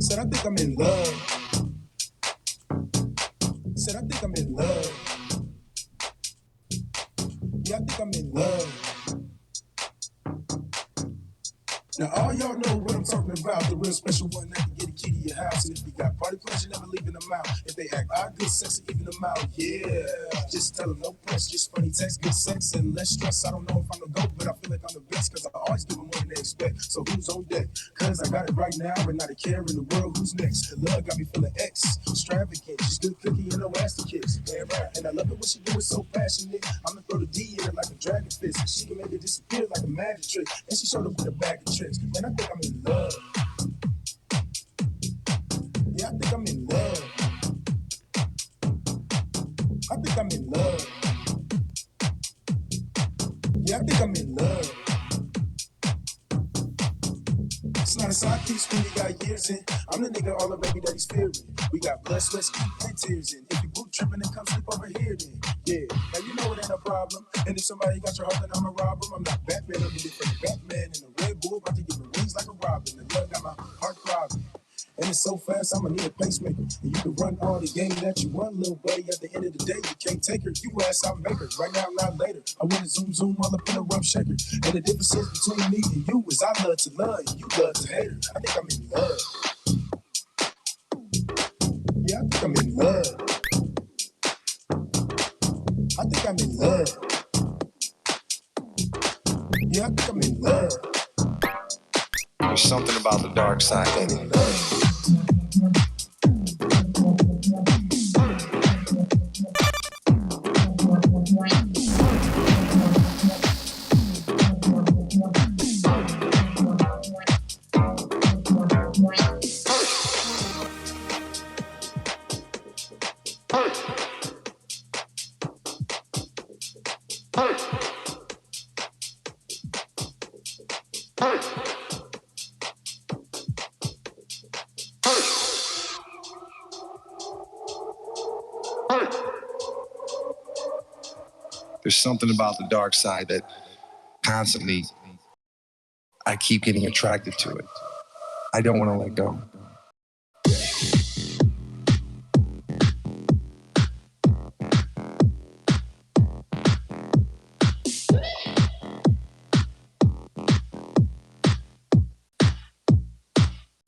Said I think I'm in love. Said I think I'm in love. Yeah, I think I'm in love. Now all y'all know what I'm talking about. The real special one that can get a key to your house. And if you got party pleasure, never leaving them out. If they act odd, good sex, and even them out. Yeah, just tell them no press, just funny text, good sex, and less stress. I don't know if I'm the GOAT, but I feel like I'm the best. Cause I always give them more than they expect. So who's on deck? Cause I got it right now and not a care in the world. Who's next? The love got me feeling extravagant. She's good cookie and no ass to kiss. Yeah, right. And I love it when she do it so passionate. I'ma throw the D in it like a dragon fist. She can make it disappear like a magic trick. And she showed up with a bag of tricks. Man, I think I'm in love. Yeah, I think I'm in love. I think I'm in love. Yeah, I think I'm in love. It's not a side piece when you got years in. I'm the nigga all the baby daddy's fearing. We got blood, sweat, and tears in. If you boot tripping, then come sleep over here then. Yeah, now you know it ain't a problem. And if somebody got your heart, then I'ma rob them. I'm not Batman, I'm the different Batman. And the Red Bull about to give me wings like a robin. The love got my heart throbbing. And it's so fast, I'ma need a pacemaker. And you can run all the game that you want, little buddy. At the end of the day, you can't take her. You ass out maker. Right now, not later. I wanna zoom all up in a rough shaker. And the difference between me and you is I love to love and you love to hate her. I think I'm in love. Yeah, I think I'm in love. I think I'm in love. Yeah, I think I'm in love. There's something about the dark side that I'm in love. there's something about the dark side that constantly I keep getting attracted to it. I don't want to let go.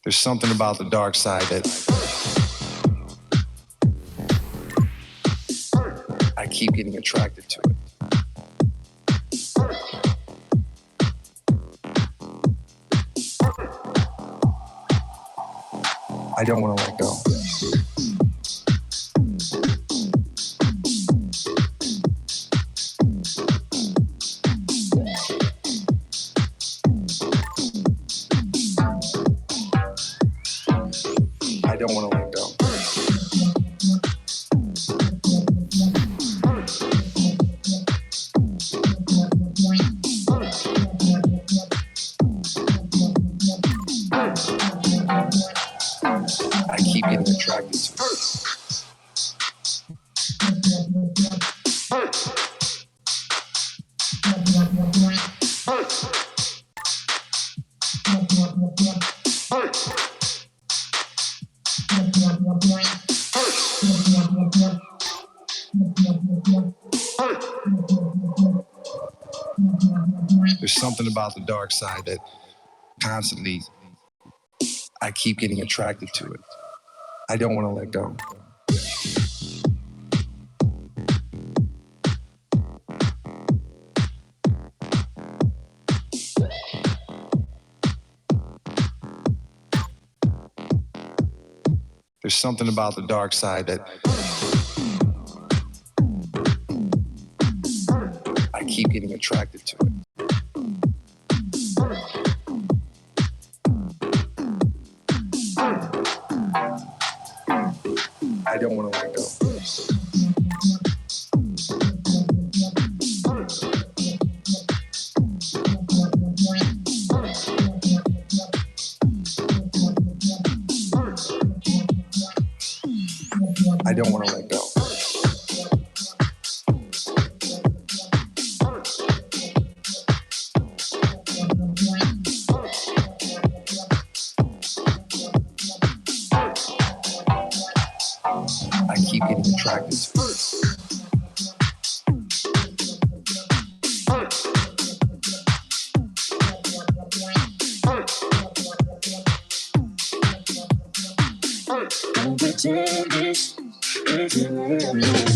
There's something about the dark side that I keep getting attracted to it. I don't want to let go. I don't want to let go. I keep getting attracted to it. There's something about the dark side that constantly I keep getting attracted to it. I don't want to let go. There's something about the dark side that I keep getting attracted to it. I don't want to let go. I don't want to let go. I don't want to let go. keep getting attracted to it. Don't pretend this isn't real.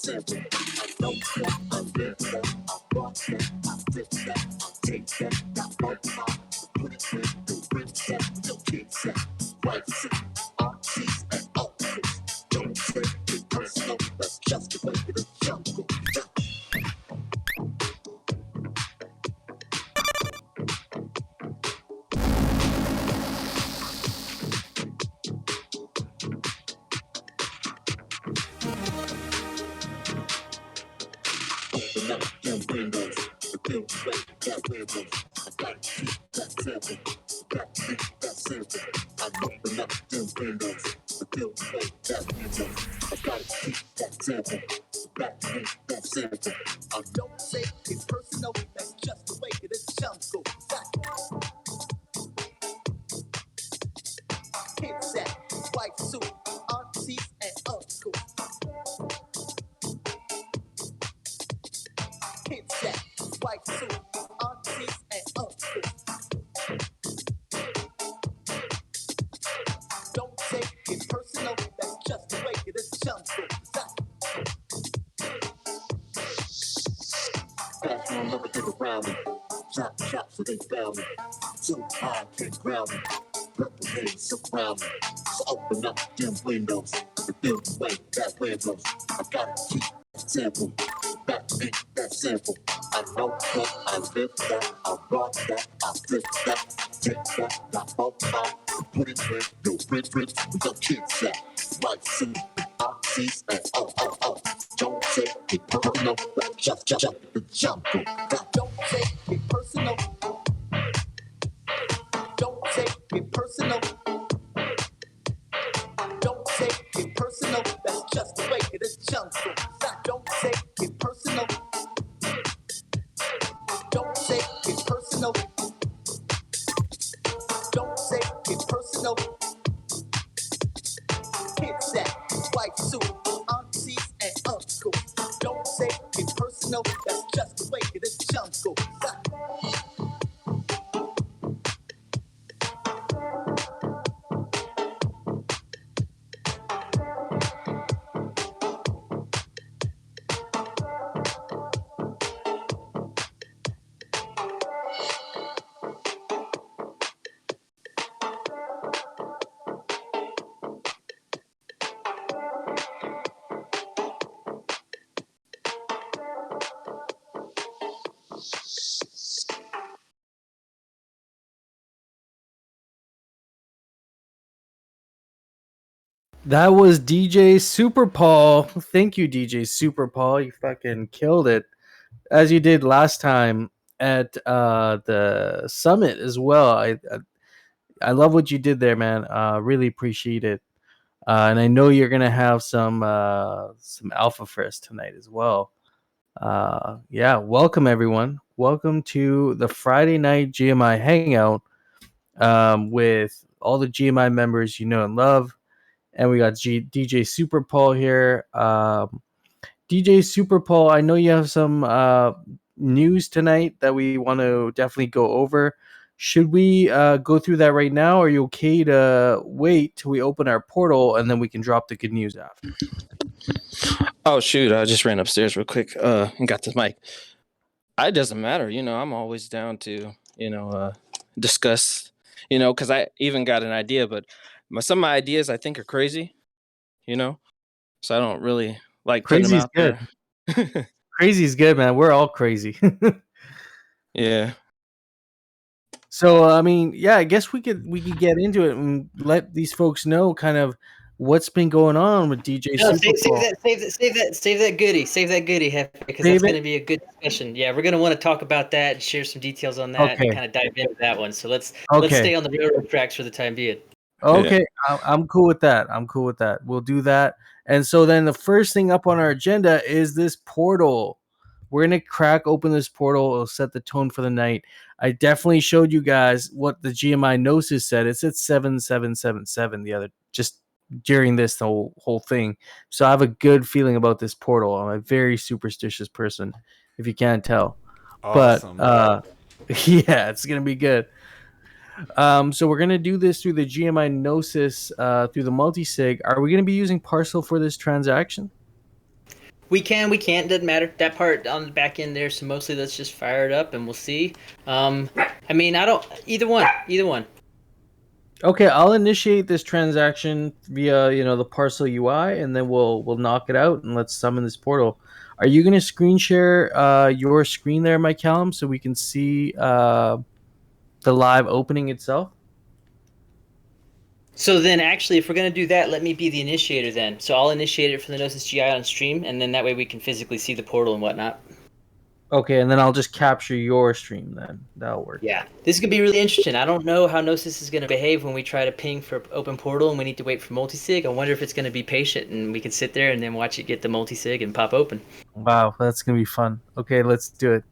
Simple. windows. The build rate, that windows. I gotta keep that sample. Gotta keep that sample. I open up them windows. The build rate, that windows. I gotta keep that sample. Gotta keep that sample. I don't say it's personal, that's just the way it is. Jungle. Kids that white suit, aunties and uncles. Kids that white suit, aunties and uncles. Don't take it personal, that's just the way it is. Jungle. Fast one never get around me. Chop, chop, so they found me. Too high, can't ground me. Purple haze surround me. So open up them windows. The building way that windows. I gotta keep that sample. That ain't that simple. I know that, I live that, I rock that, I flip that, take that, I bump that, put it in your print, we got kids that, white suit, oxys, and don't take it personal, just the jungle. Don't take it personal. Don't take it personal. Don't take it personal. That's just the way it is. Jungle. Don't take it personal. Don't take it personal. Don't take it personal. Kids that white suit, aunties and uncles. Don't take it personal. That's just the way it is. Jungle. That was DJ Super Paul. Thank you, DJ Super Paul. You fucking killed it, as you did last time at the summit as well. I love what you did there, man. Really appreciate it. And I know you're gonna have some alpha for us tonight as well. Yeah, welcome everyone. Welcome to the Friday night GMI hangout with all the GMI members you know and love. And we got DJ Super Paul here. DJ Super Paul, I know you have some news tonight that we want to definitely go over. Should we go through that right now? Or are you okay to wait till we open our portal and then we can drop the good news after? Oh, shoot. I just ran upstairs real quick and got the mic. It doesn't matter. I'm always down to, discuss, because I even got an idea, but some of my ideas I think are crazy, so I don't really like putting them Crazy's out good. there. Crazy's good, man. We're all crazy. Yeah. So, I mean, yeah, I guess we could get into it and let these folks know kind of what's been going on with DJ No, Super Paul. save that goodie, Hefe, because that's going to be a good discussion. Yeah, we're going to want to talk about that and share some details on that and kind of dive into that one. So let's stay on the railroad tracks for the time being. Okay, yeah. I'm cool with that. We'll do that. And so then the first thing up on our agenda is this portal. We're going to crack open this portal. It'll set the tone for the night. I definitely showed you guys what the GMI Gnosis said. It said 7777 just during this whole thing. So I have a good feeling about this portal. I'm a very superstitious person, if you can't tell. Awesome. But yeah, it's going to be good. So we're going to do this through the GMI Gnosis, through the multisig. Are we going to be using Parcel for this transaction? We can't. Doesn't matter. That part on the back end there. So mostly let's just fire it up and we'll see. I mean, I don't... Either one. Okay, I'll initiate this transaction via, the Parcel UI, and then we'll knock it out and let's summon this portal. Are you going to screen share your screen there, Mike Callum, so we can see the live opening itself? So then actually, if we're going to do that, let me be the initiator then. So I'll initiate it for the Gnosis GI on stream, and then that way we can physically see the portal and whatnot. Okay, and then I'll just capture your stream then. That'll work. Yeah, this could be really interesting. I don't know how Gnosis is going to behave when we try to ping for open portal and we need to wait for multisig. I wonder if it's going to be patient and we can sit there and then watch it get the multisig and pop open. Wow, that's going to be fun. Okay, let's do it.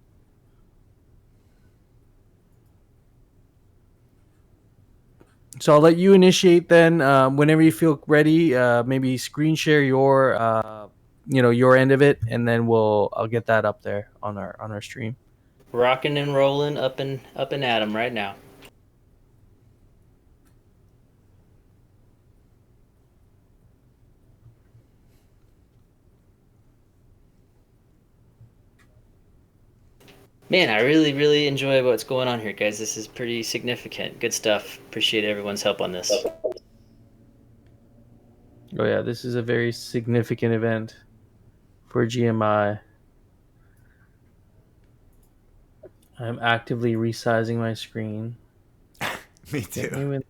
So I'll let you initiate then. Whenever you feel ready, maybe screen share your, your end of it, and then I'll get that up there on our stream. Rocking and rolling up and at 'em right now. Man, I really, really enjoy what's going on here, guys. This is pretty significant. Good stuff. Appreciate everyone's help on this. Oh yeah, this is a very significant event for GMI. I'm actively resizing my screen. Me too.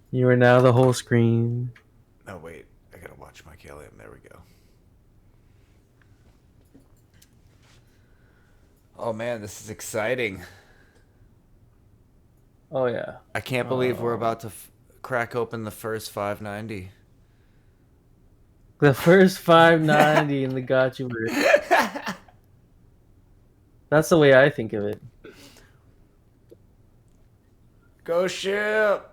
You are now the whole screen. Oh wait, I gotta watch my Kalium. There we go. Oh man, this is exciting. Oh yeah. I can't believe we're about to crack open the first 590. The first 590 in the Gotchi verse. That's the way I think of it. Go ship!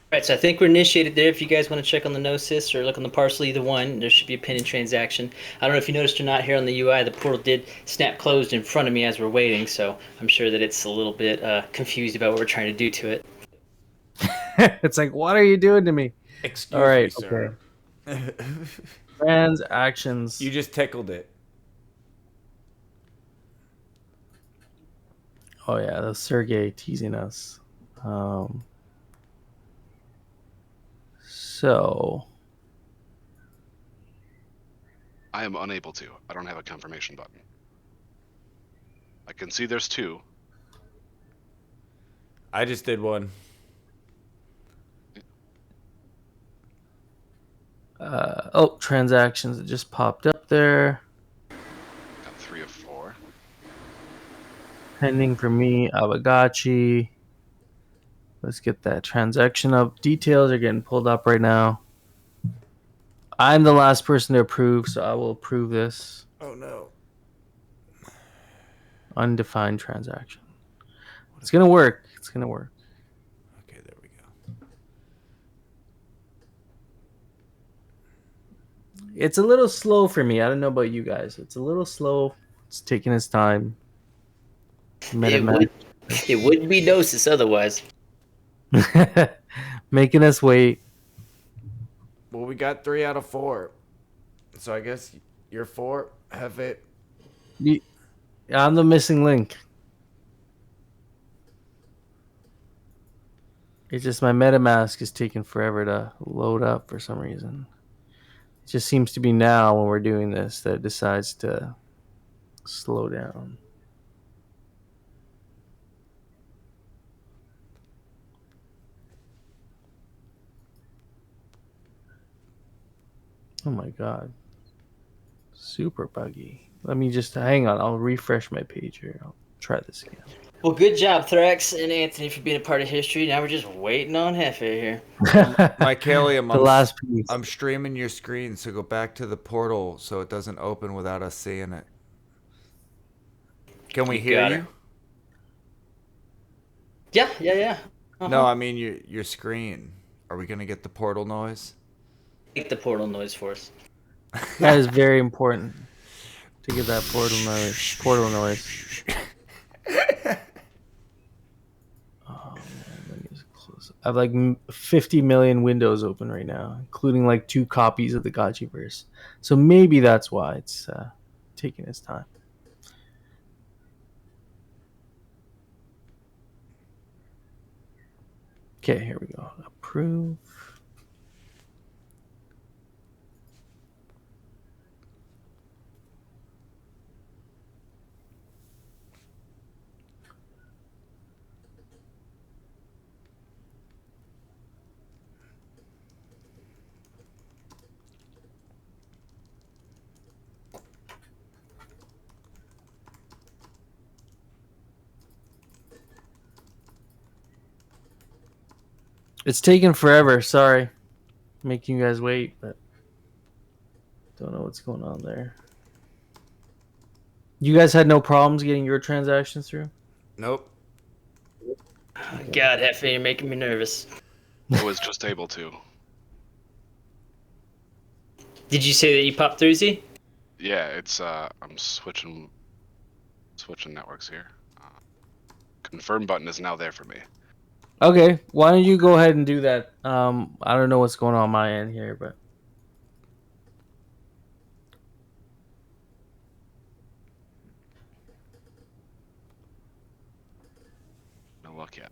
Alright, so I think we're initiated there. If you guys want to check on the Gnosis or look on the parcel, either one, there should be a pending transaction. I don't know if you noticed or not here on the UI, the portal did snap closed in front of me as we're waiting, so I'm sure that it's a little bit confused about what we're trying to do to it. It's like, what are you doing to me? Excuse me, sir. Okay. Transactions. You just tickled it. Oh yeah, that's Sergey teasing us. So I am unable to. I don't have a confirmation button. I can see there's two. I just did one. Transactions that just popped up there. Got 3 of 4. Pending for me, Aavegotchi. Let's get that transaction up. Details are getting pulled up right now. I'm the last person to approve, so I will approve this. Oh no. Undefined transaction. It's gonna work. It's gonna work. Okay, there we go. It's a little slow for me. I don't know about you guys. It's a little slow. It's taking its time. It would be Gnosis otherwise. Making us wait. Well, we got 3 out of 4. So I guess you're 4. Have it. I'm the missing link. It's just my MetaMask is taking forever to load up for some reason. It just seems to be now when we're doing this that it decides to slow down. Oh my god. Super buggy. Let me just hang on. I'll refresh my page here. I'll try this again. Well, good job, Thrax and Anthony, for being a part of history. Now we're just waiting on Hefe here. My Kalium, the last piece. I'm streaming your screen, so go back to the portal so it doesn't open without us seeing it. Can we hear you? Yeah. No, I mean your screen. Are we gonna get the portal noise? Make the portal noise for us. That is very important to get that portal noise. Oh man, let me just close. I have like 50 million windows open right now, including like 2 copies of the Gotchiverse. So maybe that's why it's taking its time. Okay, here we go. Approve. It's taking forever. Sorry, making you guys wait, but don't know what's going on there. You guys had no problems getting your transactions through? Nope. God, Hefe, you're making me nervous. I was just able to. Did you say that you popped through, Z? Yeah, it's I'm switching networks here. Confirm button is now there for me. Okay, why don't you go ahead and do that? I don't know what's going on my end here, but No luck yet.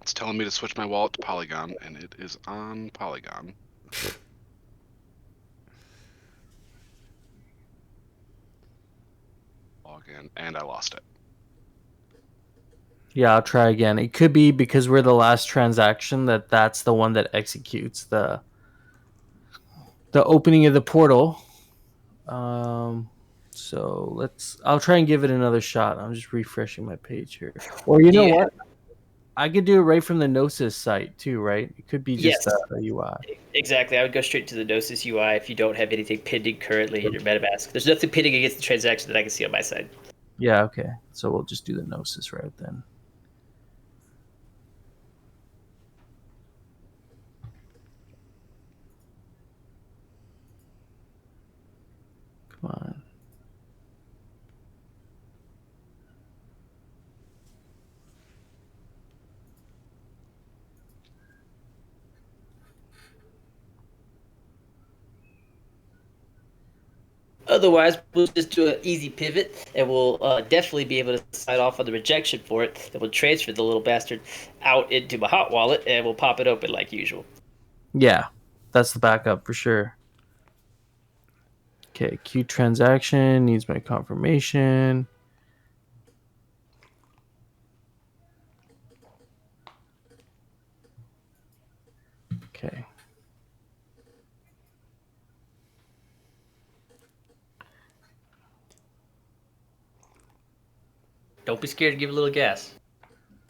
It's telling me to switch my wallet to Polygon, and it is on Polygon. Log in, and I lost it. yeah, I'll try again. It could be because we're the last transaction that's the one that executes the opening of the portal. So I'll try and give it another shot. I'm just refreshing my page here. Or you know what? I could do it right from the Gnosis site too, right? It could be just Yes. a UI. Exactly. I would go straight to the Gnosis UI if you don't have anything pending currently in your MetaMask. There's nothing pending against the transaction that I can see on my side. Yeah, okay. So we'll just do the Gnosis route then. Come on. Otherwise, we'll just do an easy pivot, and we'll definitely be able to sign off on the rejection for it. Then we'll transfer the little bastard out into my hot wallet, and we'll pop it open like usual. Yeah, that's the backup for sure. Okay, Q transaction needs my confirmation. Okay. Don't be scared to give it a little gas.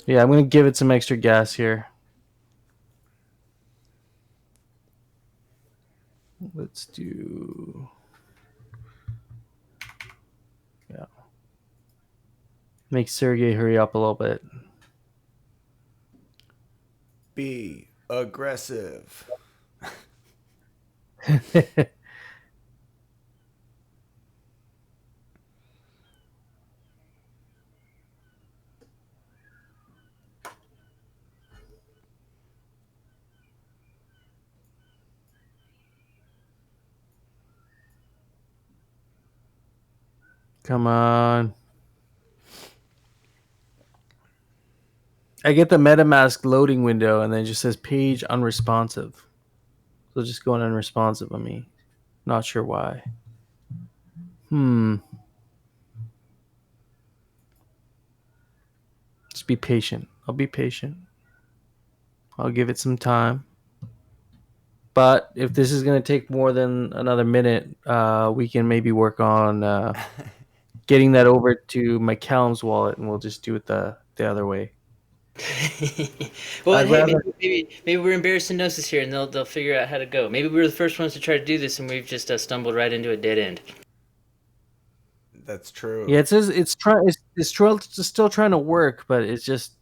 Yeah, I'm going to give it some extra gas here. Let's do... Yeah. Make Sergey hurry up a little bit. Be aggressive. Come on. I get the MetaMask loading window and then it just says page unresponsive. So just going unresponsive on me. Not sure why. Just be patient. I'll be patient. I'll give it some time. But if this is going to take more than another minute, we can maybe work on getting that over to my Callum's wallet, and we'll just do it the other way. Well, I'd hey, rather- maybe we're embarrassing Gnosis here, and they'll figure out how to go. Maybe we were the first ones to try to do this, and we've just stumbled right into a dead end. That's true. Yeah, it says it's still trying to work, but it's just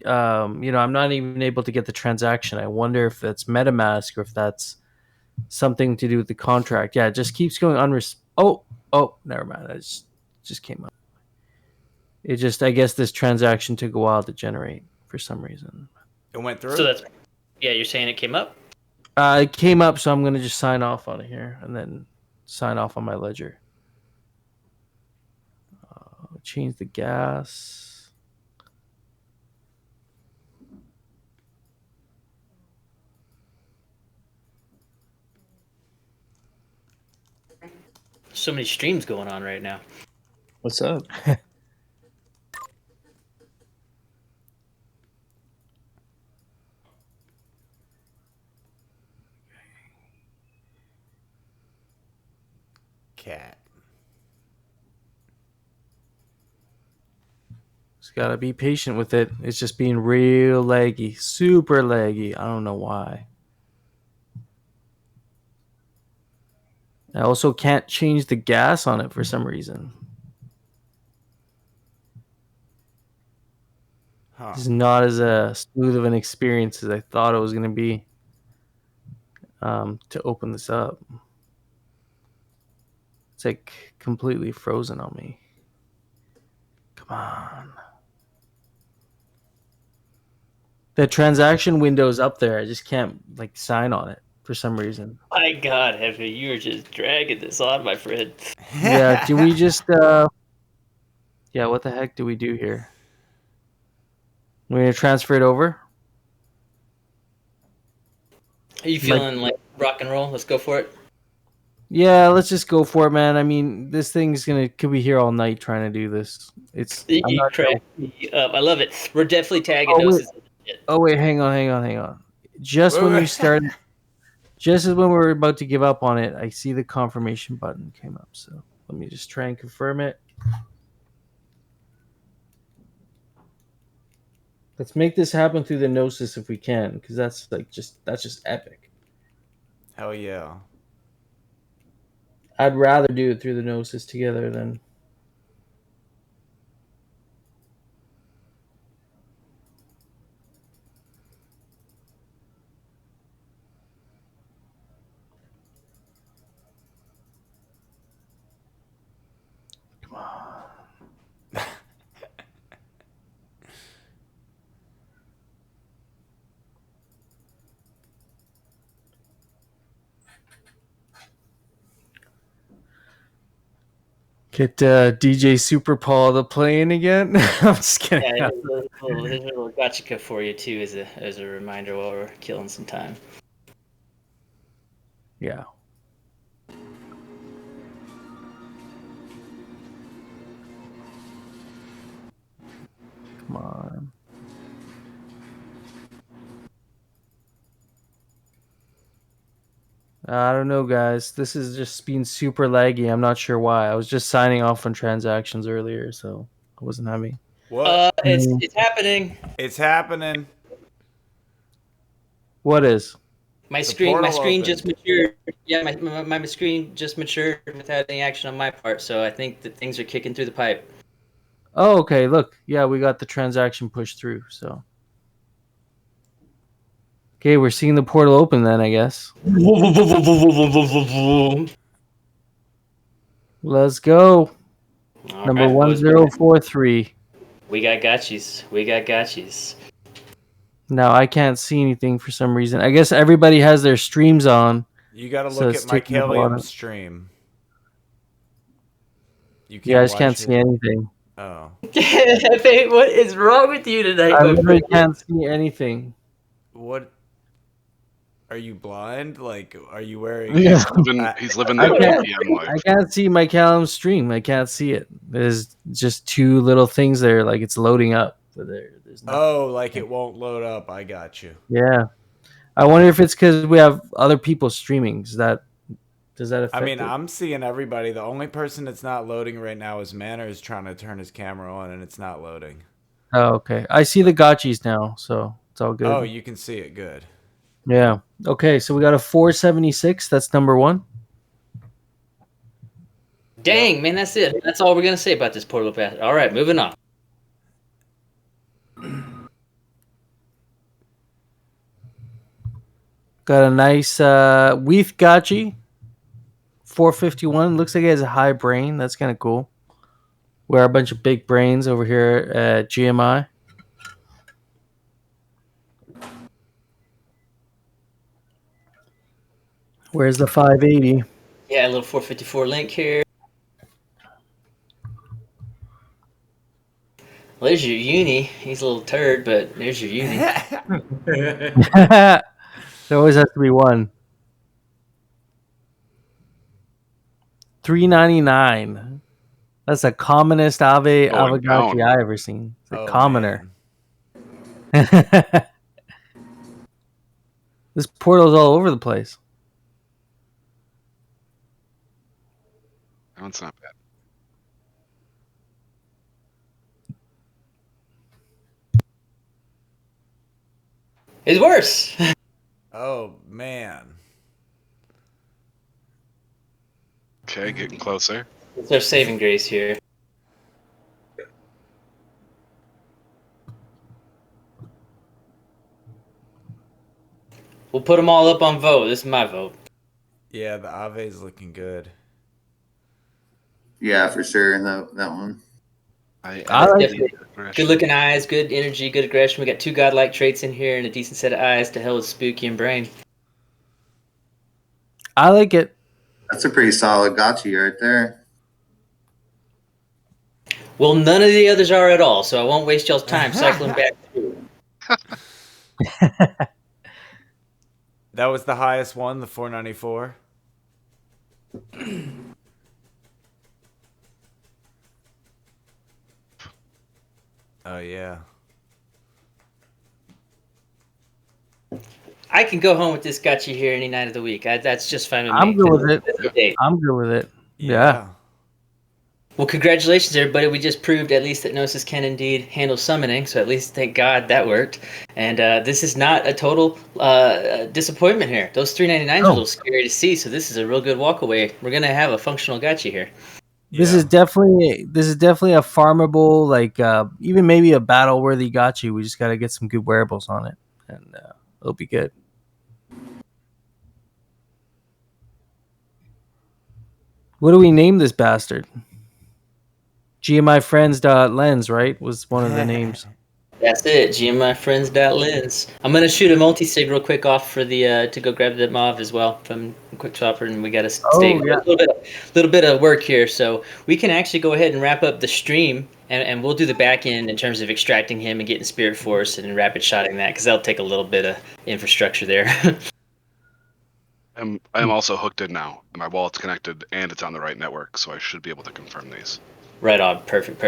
I'm not even able to get the transaction. I wonder if that's MetaMask or if that's something to do with the contract. Yeah, it just keeps going Oh, never mind. I just came up. It just, I guess this transaction took a while to generate for some reason. It went through? So you're saying it came up? It came up, so I'm going to just sign off on it here and then sign off on my ledger. Change the gas. So many streams going on right now. What's up? cat. Just gotta be patient with it. It's just being real laggy, super laggy. I don't know why. I also can't change the gas on it for some reason. Huh. It's not as smooth of an experience as I thought it was going to be to open this up. It's like completely frozen on me. Come on. The transaction window's up there. I just can't like sign on it for some reason. My God, Heavy, you are just dragging this on, my friend. Yeah, do we just yeah, what the heck do we do here? We're going to transfer it over? Are you feeling like rock and roll? Let's go for it. Yeah, let's just go for it, man. I mean, this thing's could be here all night trying to do this. I'm You not sure. crack me up. I love it. We're definitely tagging Oh, wait. Gnosis. Oh wait, hang on. Just when we started, just as when we were about to give up on it, I see the confirmation button came up. So let me just try and confirm it. Let's make this happen through the Gnosis if we can, because that's just epic. Hell yeah. I'd rather do it through the Gnosis together than. Come on. Get DJ Super Paul to playing again. I'm just kidding. Yeah, there's a little gotcha for you too, as a reminder while we're killing some time. Yeah. Come on. I don't know, guys. This is just being super laggy. I'm not sure why. I was just signing off on transactions earlier, so I wasn't having. What? It's happening. It's happening. What is? My The screen portal just opened. matured. Yeah, my screen just matured without any action on my part. So I think that things are kicking through the pipe. Oh, okay. Look, yeah, we got the transaction pushed through. So, okay, we're seeing the portal open then, I guess. Let's go. All Number right, boys, 1043. we got gotchis. We got gotchis. Now I can't see anything for some reason. I guess everybody has their streams on. You got to So look it's at taking up a lot Mycelium's of. stream. You Yeah, I can't just can't watch see it. anything. Oh. Hey, what is wrong with you tonight, I my literally friend? can't see anything. What? Are you blind? Like, are you wearing? Yeah. He's living I the can't- VPN life. I can't see my Callum stream. I can't see it. There's just two little things there, like it's loading up. But there's nothing. Oh, like it won't load up. I got you. Yeah. I wonder if it's because we have other people streaming. Does that affect I mean, it? I'm seeing everybody. The only person that's not loading right now is Manners trying to turn his camera on, and it's not loading. Oh, okay. I see the gotchis now, so it's all good. Oh, you can see it. Good. Yeah. Okay, so we got a 476. That's number one. Dang, man, that's it. That's all we're gonna say about this portal pass. All right, moving on. Got a nice Aavegotchi 451. Looks like it has a high brain. That's kind of cool. We're a bunch of big brains over here at GMI. Where's the 580? Yeah, a little 454 link here. Well, there's your uni. He's a little turd, but there's your uni. There always has to be one. $3.99. That's the commonest Aavegotchi I ever seen. It's a commoner. This portal's all over the place. That one's not bad. It's worse. Oh man. Okay, getting closer. It's our saving grace here. We'll put them all up on vote. This is my vote. Yeah, the Aave's looking good. Yeah, for sure. That one. I like it. Good looking eyes, good energy, good aggression. We got 2 godlike traits in here and a decent set of eyes to hell with spooky and brain. I like it. That's a pretty solid gotchi right there. Well, none of the others are at all, so I won't waste y'all's time cycling back through. That was the highest one, the 494. Oh yeah. I can go home with this gotchi here any night of the week. That's just fine with me. I'm good with it. That's the date. I'm good with it. Yeah. Well, congratulations, everybody. We just proved at least that Gnosis can indeed handle summoning, so at least thank God that worked. And this is not a total disappointment here. Those 399s are a little scary to see, so this is a real good walkaway. We're going to have a functional gotchi here. This is definitely a farmable, like even maybe a battle worthy gotchi. We just got to get some good wearables on it, and it'll be good. What do we name this bastard? GMIfrens.lens, right? Was one of the names. That's it, GMIfrens.lens. I'm gonna shoot a multi-sig real quick off for the to go grab the Mauve as well from Quick Chopper, and we got to stay a little bit of work here, so we can actually go ahead and wrap up the stream, and we'll do the back end in terms of extracting him and getting Spirit Force and rapid shotting that, because that'll take a little bit of infrastructure there. I am also hooked in now, and my wallet's connected, and it's on the right network, so I should be able to confirm these. Right on, perfect.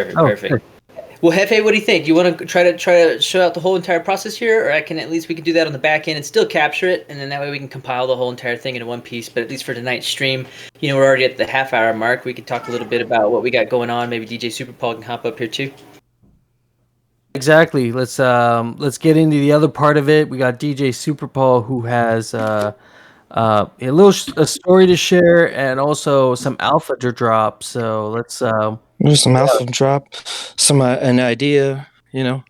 Well, Hefe, what do you think? You want to try to show out the whole entire process here, or we can do that on the back end and still capture it, and then that way we can compile the whole entire thing into one piece. But at least for tonight's stream, we're already at the half-hour mark. We could talk a little bit about what we got going on. Maybe DJ Super Paul can hop up here too. Exactly. Let's get into the other part of it. We got DJ Super Paul, who has a story to share and also some alpha to drop. So let's there's some alpha drop, some an idea, and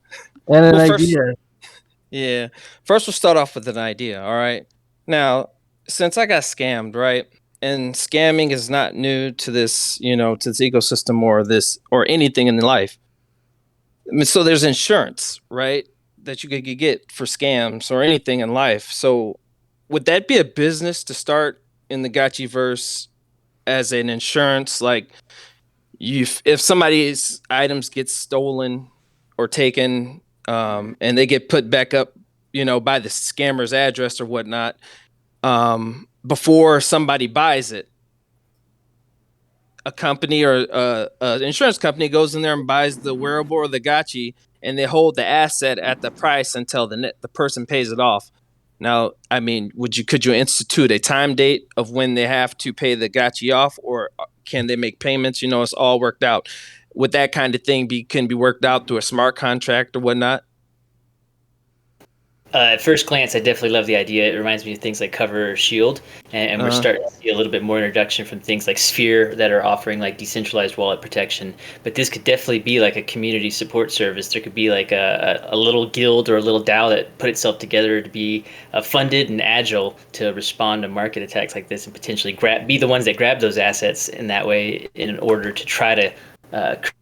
an idea. Yeah. First, we'll start off with an idea. All right. Now, since I got scammed, right, and scamming is not new to this, to this ecosystem or anything in life. I mean, so there's insurance, right, that you could get for scams or anything in life. So would that be a business to start in the Gotchiverse as an insurance? Like, if somebody's items get stolen or taken, and they get put back up, by the scammer's address or whatnot, before somebody buys it, a company or an insurance company goes in there and buys the wearable or the gotchi, and they hold the asset at the price until the person pays it off. Now, I mean, could you institute a time date of when they have to pay the gotchi off, or can they make payments? It's all worked out. Would that kind of thing can be worked out through a smart contract or whatnot? At first glance, I definitely love the idea. It reminds me of things like Cover or Shield, and we're starting to see a little bit more introduction from things like Sphere that are offering like decentralized wallet protection. But this could definitely be like a community support service. There could be like a little guild or a little DAO that put itself together to be funded and agile to respond to market attacks like this, and potentially be the ones that grab those assets in that way in order to try to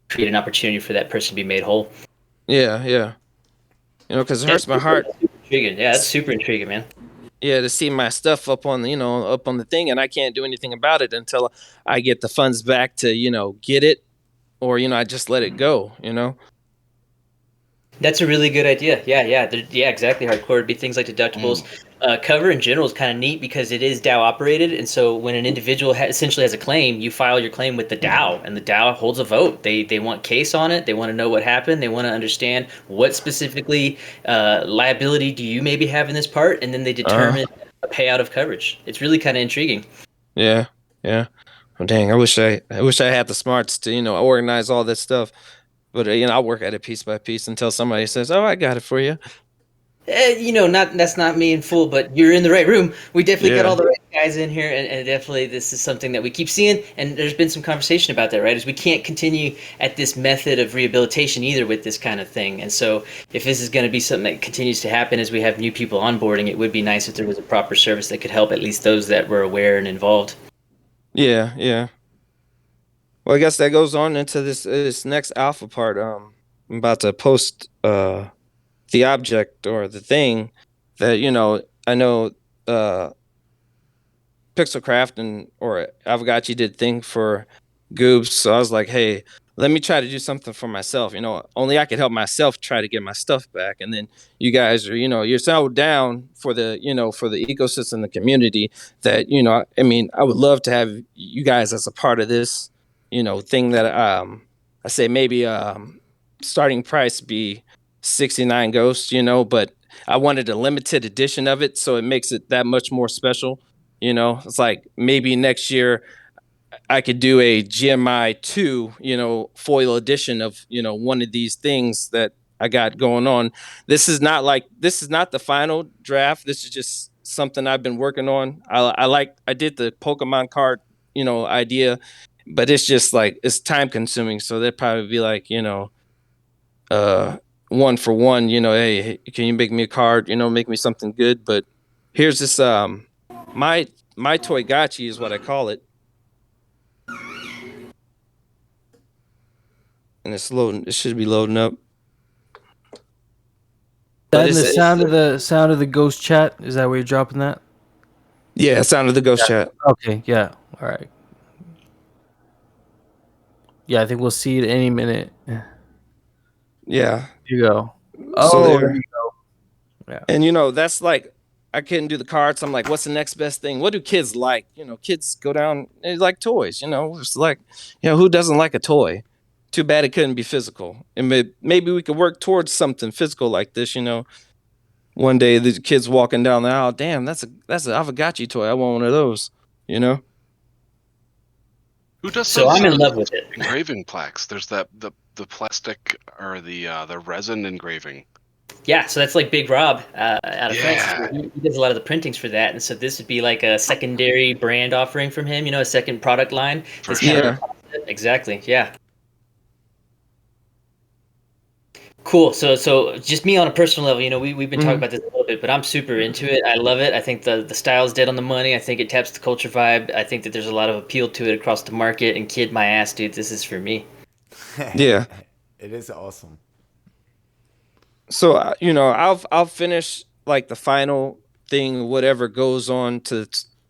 create an opportunity for that person to be made whole. Yeah. Because it hurts my heart. Intriguing. Yeah, that's super intriguing, man. Yeah, to see my stuff up on the thing, and I can't do anything about it until I get the funds back to get it, or I just let it go. That's a really good idea. Yeah, exactly. Hardcore would be things like deductibles. Cover in general is kind of neat because it is DAO operated, and so when an individual essentially has a claim, you file your claim with the DAO, and the DAO holds a vote. They want case on it. They want to know what happened. They want to understand what specifically liability do you maybe have in this part, and then they determine a payout of coverage. It's really kind of intriguing. Yeah. dang, I wish I had the smarts to, organize all this stuff. But I'll work at it piece by piece until somebody says, "Oh, I got it for you." That's not me in full, but you're in the right room. We definitely got Yeah. all the right guys in here, and definitely this is something that we keep seeing. And there's been some conversation about that, right? Is we can't continue at this method of rehabilitation either with this kind of thing. And so, if this is going to be something that continues to happen as we have new people onboarding, it would be nice if there was a proper service that could help at least those that were aware and involved. Yeah, yeah. Well, I guess that goes on into this next alpha part. I'm about to post the object or the thing that I know Pixelcraft or Aavegotchi did thing for Goobs. So I was like, hey, let me try to do something for myself. Only I could help myself try to get my stuff back. And then you guys are, you're so down for the, for the ecosystem, the community that, I mean, I would love to have you guys as a part of this, thing that I say maybe starting price be 69 ghosts, but I wanted a limited edition of it so it makes it that much more special. It's like maybe next year I could do a GMI 2, foil edition of, one of these things that I got going on. This is not the final draft. This is just something I've been working on. I did the Pokemon card, idea, but it's just like it's time consuming. So they'd probably be like, one for one, hey, can you make me a card, make me something good? But here's this my toy gotchi is what I call it. And it's loading. It should be loading up. That the sound of the ghost chat. Is that where you're dropping that? Yeah, sound of the ghost chat. Okay, yeah. All right. Yeah, I think we'll see it any minute. Yeah. Here you go. So there you go. Yeah. And that's like I couldn't do the cards. I'm like, what's the next best thing? What do kids like? Kids go down, they like toys, It's like, who doesn't like a toy? Too bad it couldn't be physical. And maybe we could work towards something physical like this, One day the kids walking down the aisle, damn, that's an Aavegotchi toy. I want one of those, Who does So I'm in love with it. Engraving plaques. There's the plastic or the resin engraving. Yeah, so that's like Big Rob out of France. He does a lot of the printings for that, and so this would be like a secondary brand offering from him. A second product line. For sure. Exactly. Yeah. Cool. So just me on a personal level, we've been talking about this a little bit, but I'm super into it. I love it. I think the style's dead on the money. I think it taps the culture vibe. I think that there's a lot of appeal to it across the market. And kid my ass, dude, this is for me. Yeah. It is awesome. So I'll finish like the final thing, whatever goes on to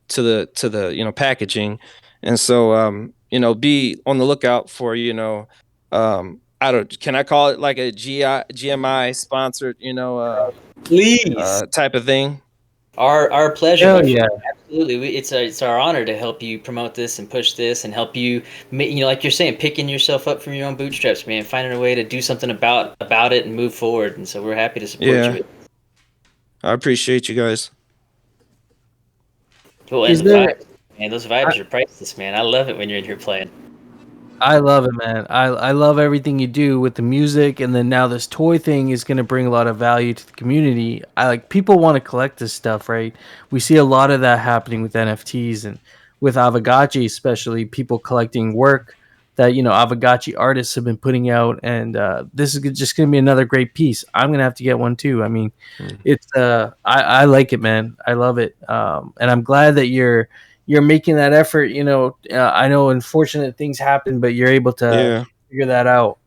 the packaging, and so be on the lookout for can I call it like a GMI sponsored please type of thing? Our pleasure. Hell yeah. Absolutely. It's our honor to help you promote this and push this and help you, like you're saying, picking yourself up from your own bootstraps, man, finding a way to do something about it and move forward. And so we're happy to support you. I appreciate you guys. Cool. And vibes, man, those vibes are priceless, man. I love it when you're in here playing. I love it, man. I love everything you do with the music, and then now this toy thing is going to bring a lot of value to the community. People want to collect this stuff, right? We see a lot of that happening with NFTs and with Aavegotchi, especially people collecting work that Aavegotchi artists have been putting out, and this is just going to be another great piece. I'm going to have to get one too. I mean, it's I like it, man. I love it, and I'm glad that you're making that effort. I know unfortunate things happen, but you're able to figure that out.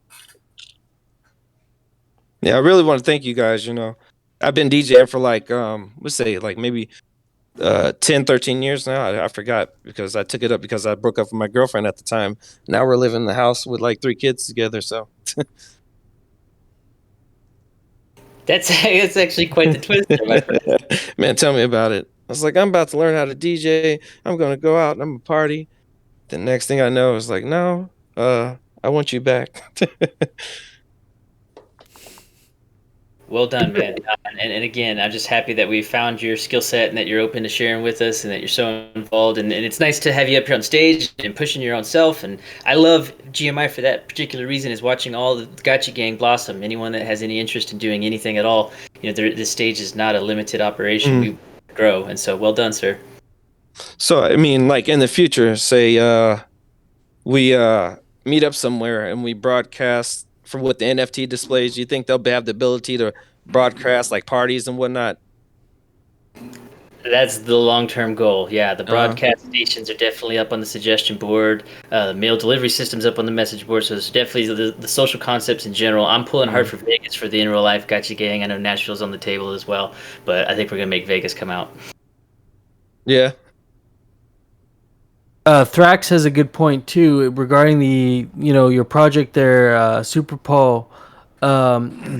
Yeah, I really want to thank you guys. I've been DJing for let's say maybe 10, 13 years now. I forgot because I took it up because I broke up with my girlfriend at the time. Now we're living in the house with 3 kids together. So that's actually quite the twist there, my friend. Man, tell me about it. I was like, I'm about to learn how to DJ. I'm going to go out and I'm going to party. The next thing I know is like, no, I want you back. Well done, man. And again, I'm just happy that we found your skill set and that you're open to sharing with us and that you're so involved. And it's nice to have you up here on stage and pushing your own self. And I love GMI for that particular reason, is watching all the Gotcha gang blossom. Anyone that has any interest in doing anything at all, this stage is not a limited operation. We grow. And so well done, sir. So, I mean, like in the future, say we meet up somewhere and we broadcast from with the NFT displays. Do you think they'll have the ability to broadcast like parties and whatnot? That's the long-term goal. Yeah, the broadcast stations are definitely up on the suggestion board. The mail delivery system's up on the message board. So it's definitely the social concepts in general. I'm pulling hard for Vegas for the in real life Gotcha gang. I know Nashville's on the table as well, but I think we're gonna make Vegas come out. Yeah. Thrax has a good point too regarding the your project there, Super Paul.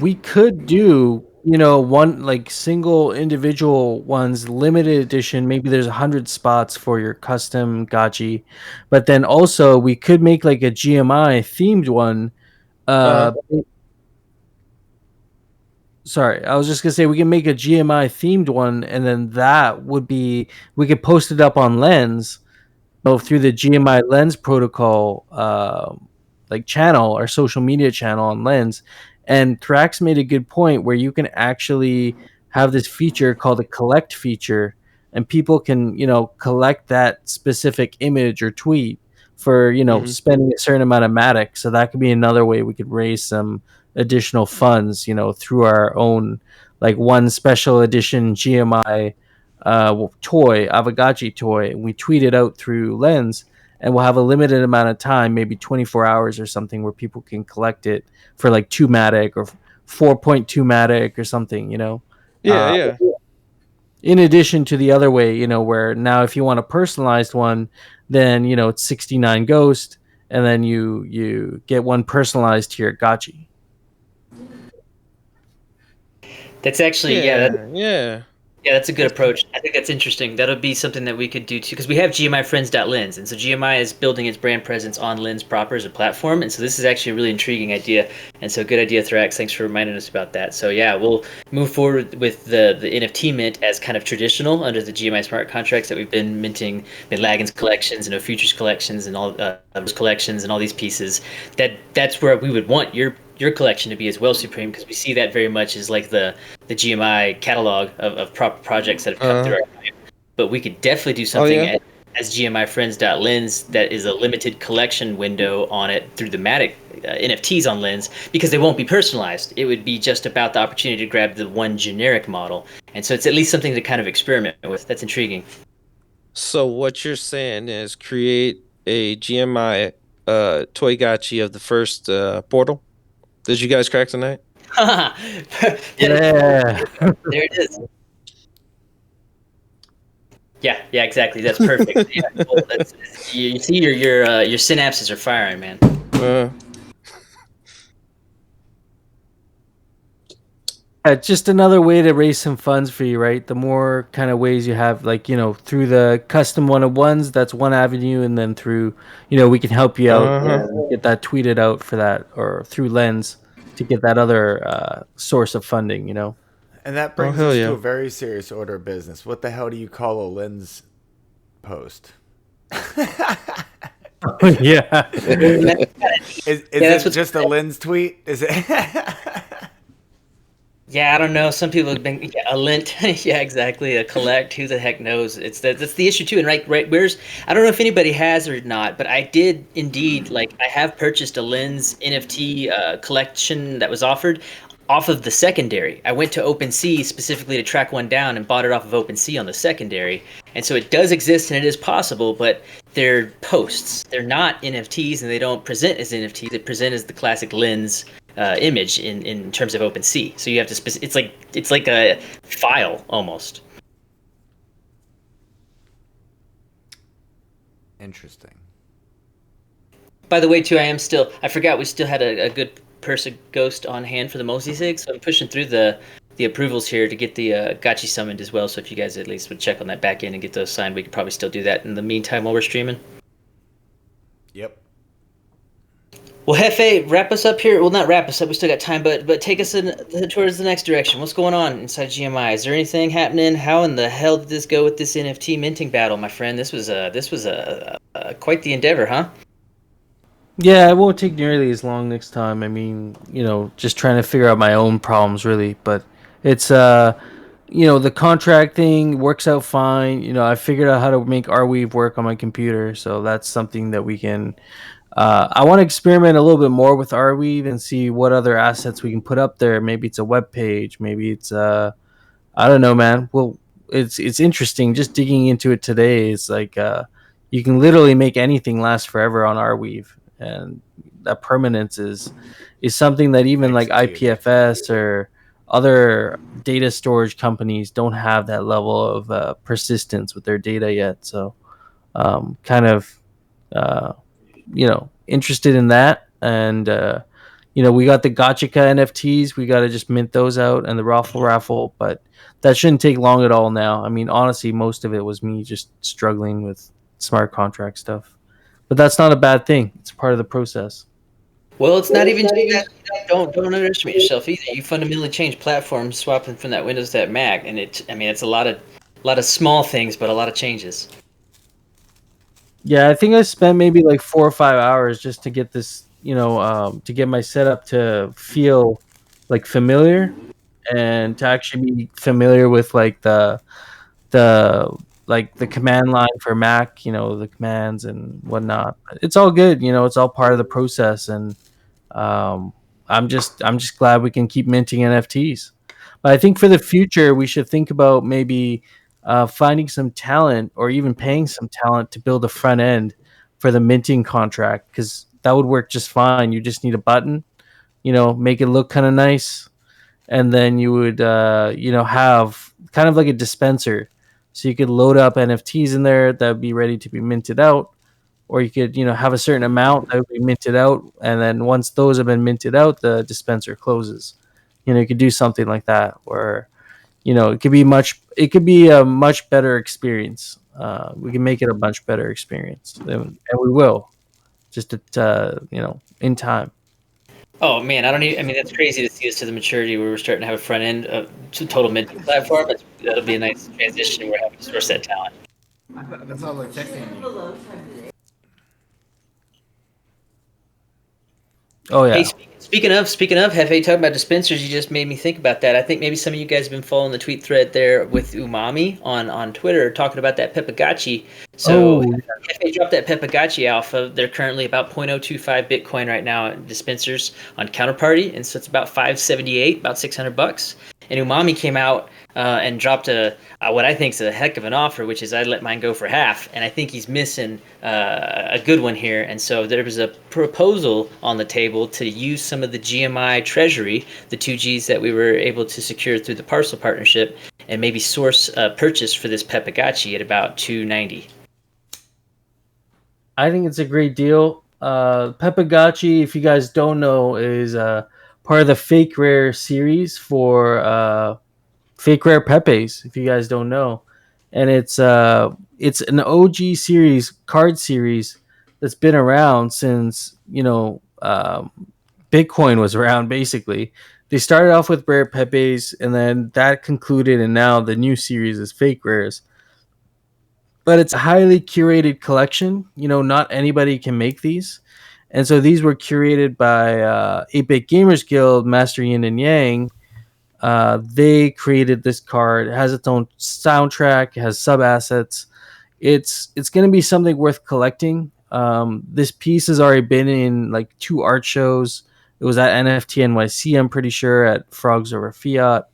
We could do one like single individual ones, limited edition. Maybe there's 100 spots for your custom Gotchi, but then also we could make like a GMI themed one. Sorry, I was just gonna say we can make a GMI themed one, and then that would be we could post it up on Lens. Through the GMI Lens protocol, like channel or social media channel on Lens. And Thrax made a good point where you can actually have this feature called a collect feature, and people can, collect that specific image or tweet for, spending a certain amount of Matic. So that could be another way we could raise some additional funds, through our own, like one special edition GMI toy, Aavegotchi toy, and we tweet it out through Lens, and we'll have a limited amount of time, maybe 24 hours or something, where people can collect it for like 2 Matic or 4.2 Matic or something, Yeah. In addition to the other way, where now if you want a personalized one, then, it's 69 Ghost, and then you get one personalized to your Gotchi. That's actually, yeah. Yeah, that's a good approach. I think that's interesting. That'll be something that we could do too, because we have GMIfrens.lens, and so GMI is building its brand presence on Lens proper as a platform, and so this is actually a really intriguing idea. And so good idea, Thrax. Thanks for reminding us about that. So yeah, we'll move forward with the NFT mint as kind of traditional under the GMI smart contracts that we've been minting, Lagans collections and futures collections and all collections and all these pieces. That's where we would want your collection to be as well, Supreme, because we see that very much as like the GMI catalog of proper projects that have come through our life. But we could definitely do something as GMIfrens.lens that is a limited collection window on it through the Matic NFTs on Lens, because they won't be personalized. It would be just about the opportunity to grab the one generic model. And so it's at least something to kind of experiment with. That's intriguing. So what you're saying is create a GMI toy Gotchi of the first portal. Did you guys crack tonight? Yeah. There it is. Yeah, exactly. That's perfect. Yeah, cool. You see your synapses are firing, man. It's just another way to raise some funds for you, right? The more kind of ways you have, like, through the custom 101s, that's one avenue, and then through, we can help you out and get that tweeted out for that, or through Lens to get that other source of funding, And that brings us to a very serious order of business. What the hell do you call a Lens post? Yeah. Is it just a Lens tweet? Is it? Yeah, I don't know. Some people have been a lint. Yeah, exactly. A collect. Who the heck knows? That's the issue too. And right. I don't know if anybody has or not, but I did indeed. Like, I have purchased a Lens NFT collection that was offered off of the secondary. I went to OpenSea specifically to track one down and bought it off of OpenSea on the secondary. And so it does exist and it is possible, but they're posts. They're not NFTs, and they don't present as NFTs. They present as the classic Lens image in terms of OpenSea. So you have to it's like a file almost. Interesting. By the way, too, I forgot we still had a good person ghost on hand for the multi-sig, so I'm pushing through the approvals here to get the Gotchi summoned as well. So if you guys at least would check on that back end and get those signed, we could probably still do that in the meantime while we're streaming. Yep. Well, Hefe, wrap us up here. Well, not wrap us up. We still got time, but take us towards the next direction. What's going on inside GMI? Is there anything happening? How in the hell did this go with this NFT minting battle, my friend? This was quite the endeavor, huh? Yeah, it won't take nearly as long next time. I mean, just trying to figure out my own problems really, but it's the contract thing works out fine. I figured out how to make Arweave work on my computer, so that's something that we can. I want to experiment a little bit more with Arweave and see what other assets we can put up there. Maybe it's a web page. Maybe it's I don't know, man. Well, it's interesting. Just digging into it today, it's like you can literally make anything last forever on Arweave, and that permanence is something that even like IPFS or other data storage companies don't have that level of persistence with their data yet. So, kind of, uh, interested in that, and we got the Gotchika NFTs. We got to just mint those out and the raffle, but that shouldn't take long at all now. I mean, honestly, most of it was me just struggling with smart contract stuff, but that's not a bad thing. It's part of the process. Well, it's not even just that. Don't underestimate yourself either. You fundamentally changed platforms, swapping from that Windows to that Mac, and it's a lot of small things, but a lot of changes. Yeah, I think I spent maybe like 4 or 5 hours just to get this, to get my setup to feel like familiar and to actually be familiar with like the the command line for Mac, the commands and whatnot. It's all good, it's all part of the process, and um, I'm just glad we can keep minting NFTs. But I think for the future, we should think about maybe finding some talent or even paying some talent to build a front end for the minting contract, because that would work just fine. You just need a button, make it look kind of nice, and then you would have kind of like a dispenser, so you could load up NFTs in there that would be ready to be minted out, or you could have a certain amount that would be minted out, and then once those have been minted out, the dispenser closes. You could do something like that, where it could be a much better experience. We can make it a much better experience, and we will, just at in time. Oh man, I don't even. I mean, that's crazy to see us to the maturity where we're starting to have a front end to total minting platform. That'll be a nice transition. We're having to source that talent. That's all like texting. Oh yeah. Hey, speaking of, Hefe, talking about dispensers, you just made me think about that. I think maybe some of you guys have been following the tweet thread there with Umami on Twitter, talking about that Aavegotchi. So Hefe dropped that Aavegotchi alpha. They're currently about 0.025 Bitcoin right now at dispensers on Counterparty, and so it's about 578, about $600. And Umami came out and dropped what I think is a heck of an offer, which is I'd let mine go for half, and I think he's missing a good one here. And so there was a proposal on the table to use some of the GMI treasury, the 2Gs that we were able to secure through the parcel partnership, and maybe source a purchase for this Aavegotchi at about 290. I think it's a great deal. Aavegotchi, if you guys don't know, is part of the Fake Rare series for Fake Rare Pepes. If you guys don't know, and it's an OG series, card series that's been around since Bitcoin was around. Basically, they started off with Rare Pepes, and then that concluded, and now the new series is Fake Rares. But it's a highly curated collection. Not anybody can make these. And so these were curated by 8-Bit Gamers Guild, Master Yin and Yang. They created this card. It has its own soundtrack. It has sub assets. It's going to be something worth collecting. This piece has already been in like 2 art shows. It was at NFT NYC, I'm pretty sure, at Frogs Over Fiat.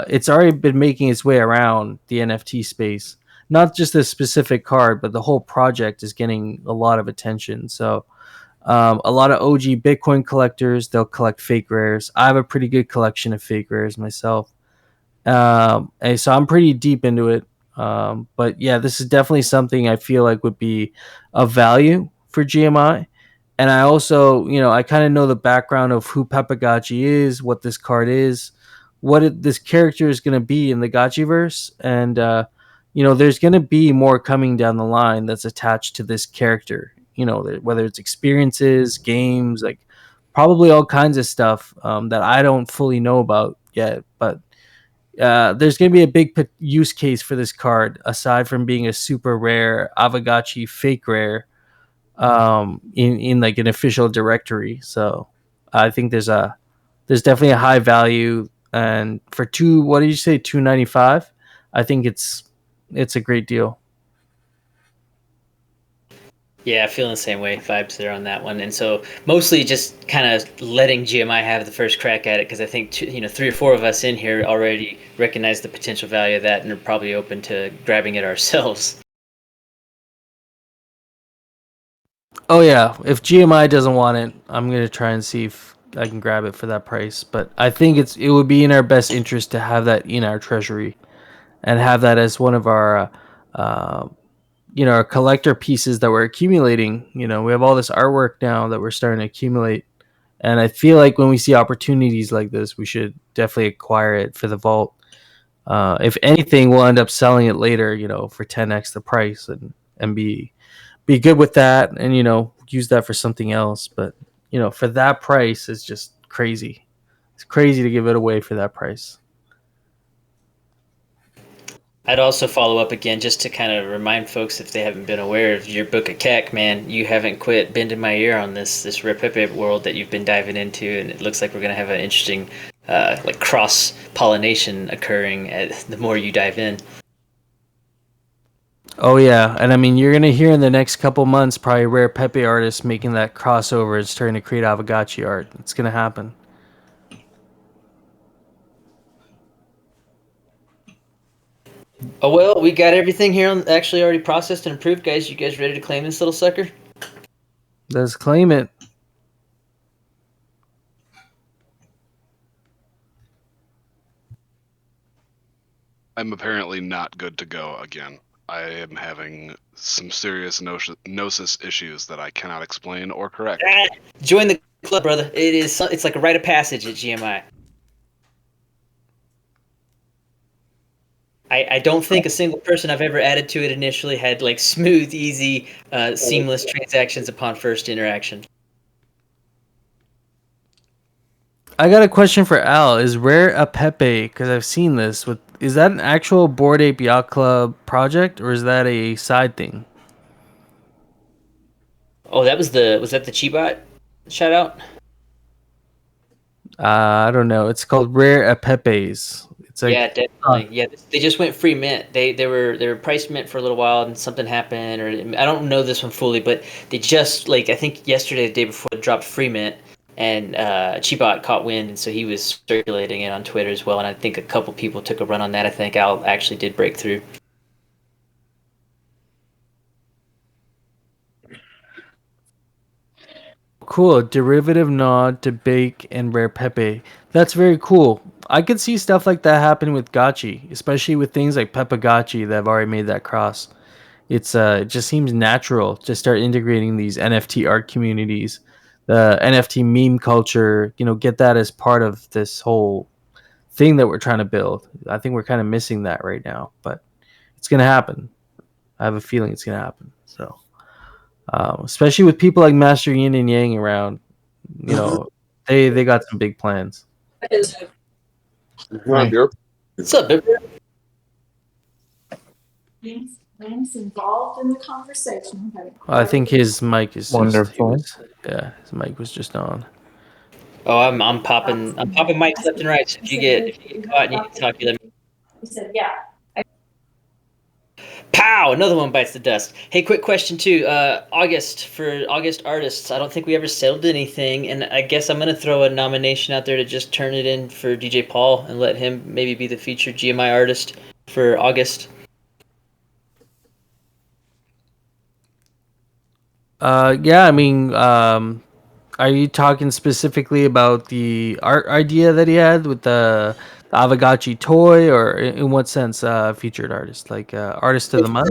It's already been making its way around the NFT space. Not just this specific card, but the whole project is getting a lot of attention. So a lot of OG Bitcoin collectors, they'll collect fake rares. I have a pretty good collection of fake rares myself. And so I'm pretty deep into it. But yeah, this is definitely something I feel like would be of value for GMI. And I also, I kind of know the background of who Aavegotchi is, what this card is, this character is going to be in the Gotchiverse. And, there's going to be more coming down the line that's attached to this character. whether it's experiences, games, like probably all kinds of stuff that I don't fully know about yet. But there's going to be a big use case for this card aside from being a super rare Aavegotchi fake rare in like an official directory. So I think there's definitely a high value, and for what did you say, 295? I think it's a great deal. Yeah, feeling the same way. Vibes there on that one, and so mostly just kind of letting GMI have the first crack at it because I think 3 or 4 of us in here already recognize the potential value of that and are probably open to grabbing it ourselves. Oh yeah, if GMI doesn't want it, I'm gonna try and see if I can grab it for that price. But I think it would be in our best interest to have that in our treasury and have that as one of our our collector pieces that we're accumulating. We have all this artwork now that we're starting to accumulate, and I feel like when we see opportunities like this, we should definitely acquire it for the vault. If anything, we'll end up selling it later, for 10x the price, and be good with that, and use that for something else. But for that price, it's just crazy. It's crazy to give it away for that price. I'd also follow up again just to kind of remind folks if they haven't been aware of your book of Keck, man. You haven't quit bending my ear on this Rare Pepe world that you've been diving into, and it looks like we're gonna have an interesting like cross pollination occurring the more you dive in. Oh yeah, and I mean you're gonna hear in the next couple months probably Rare Pepe artists making that crossover and starting to create Aavegotchi art. It's gonna happen. Oh well, we got everything here actually already processed and approved, guys. You guys ready to claim this little sucker? Let's claim it. I'm apparently not good to go again. I am having some serious gnosis issues that I cannot explain or correct. Join the club, brother. It's like a rite of passage at GMI. I don't think a single person I've ever added to it initially had like smooth, easy, seamless transactions upon first interaction. I got a question for Al. Is Rare a Pepe? Because I've seen this. Is that an actual Bored Ape Yacht Club project, or is that a side thing? Oh, was that the Chibot shout out? I don't know. It's called Rare a Pepes. It's like, Yeah, definitely. Yeah, they just went free mint. They were priced mint for a little while, and something happened, or I don't know this one fully, but they just like I think yesterday, the day before, dropped free mint, and Chibot caught wind, and so he was circulating it on Twitter as well. And I think a couple people took a run on that. I think Al actually did break through. cool. Derivative nod to Bake and Rare Pepe. That's very cool. I could see stuff like that happening with Gotchi, especially with things like Pepagotchi that have already made that cross. It just seems natural to start integrating these NFT art communities, the NFT meme culture. Get that as part of this whole thing that we're trying to build. I think we're kind of missing that right now, but it's gonna happen. I have a feeling it's gonna happen. So, especially with people like Master Yin and Yang around, they got some big plans. What's up, baby? Link's involved in the conversation. I think his mic is Wonderful. his mic was just on. Oh, I'm popping mics left and right. So if you get caught and you need to talk, you let me. He said, "Yeah." Pow! Another one bites the dust. Hey, quick question too. August artists. I don't think we ever settled anything, and I guess I'm gonna throw a nomination out there to just turn it in for DJ Paul and let him maybe be the featured GMI artist for August. Yeah, I mean, are you talking specifically about the art idea that he had with the Aavegotchi toy, or in what sense featured artist? Like artist of the month?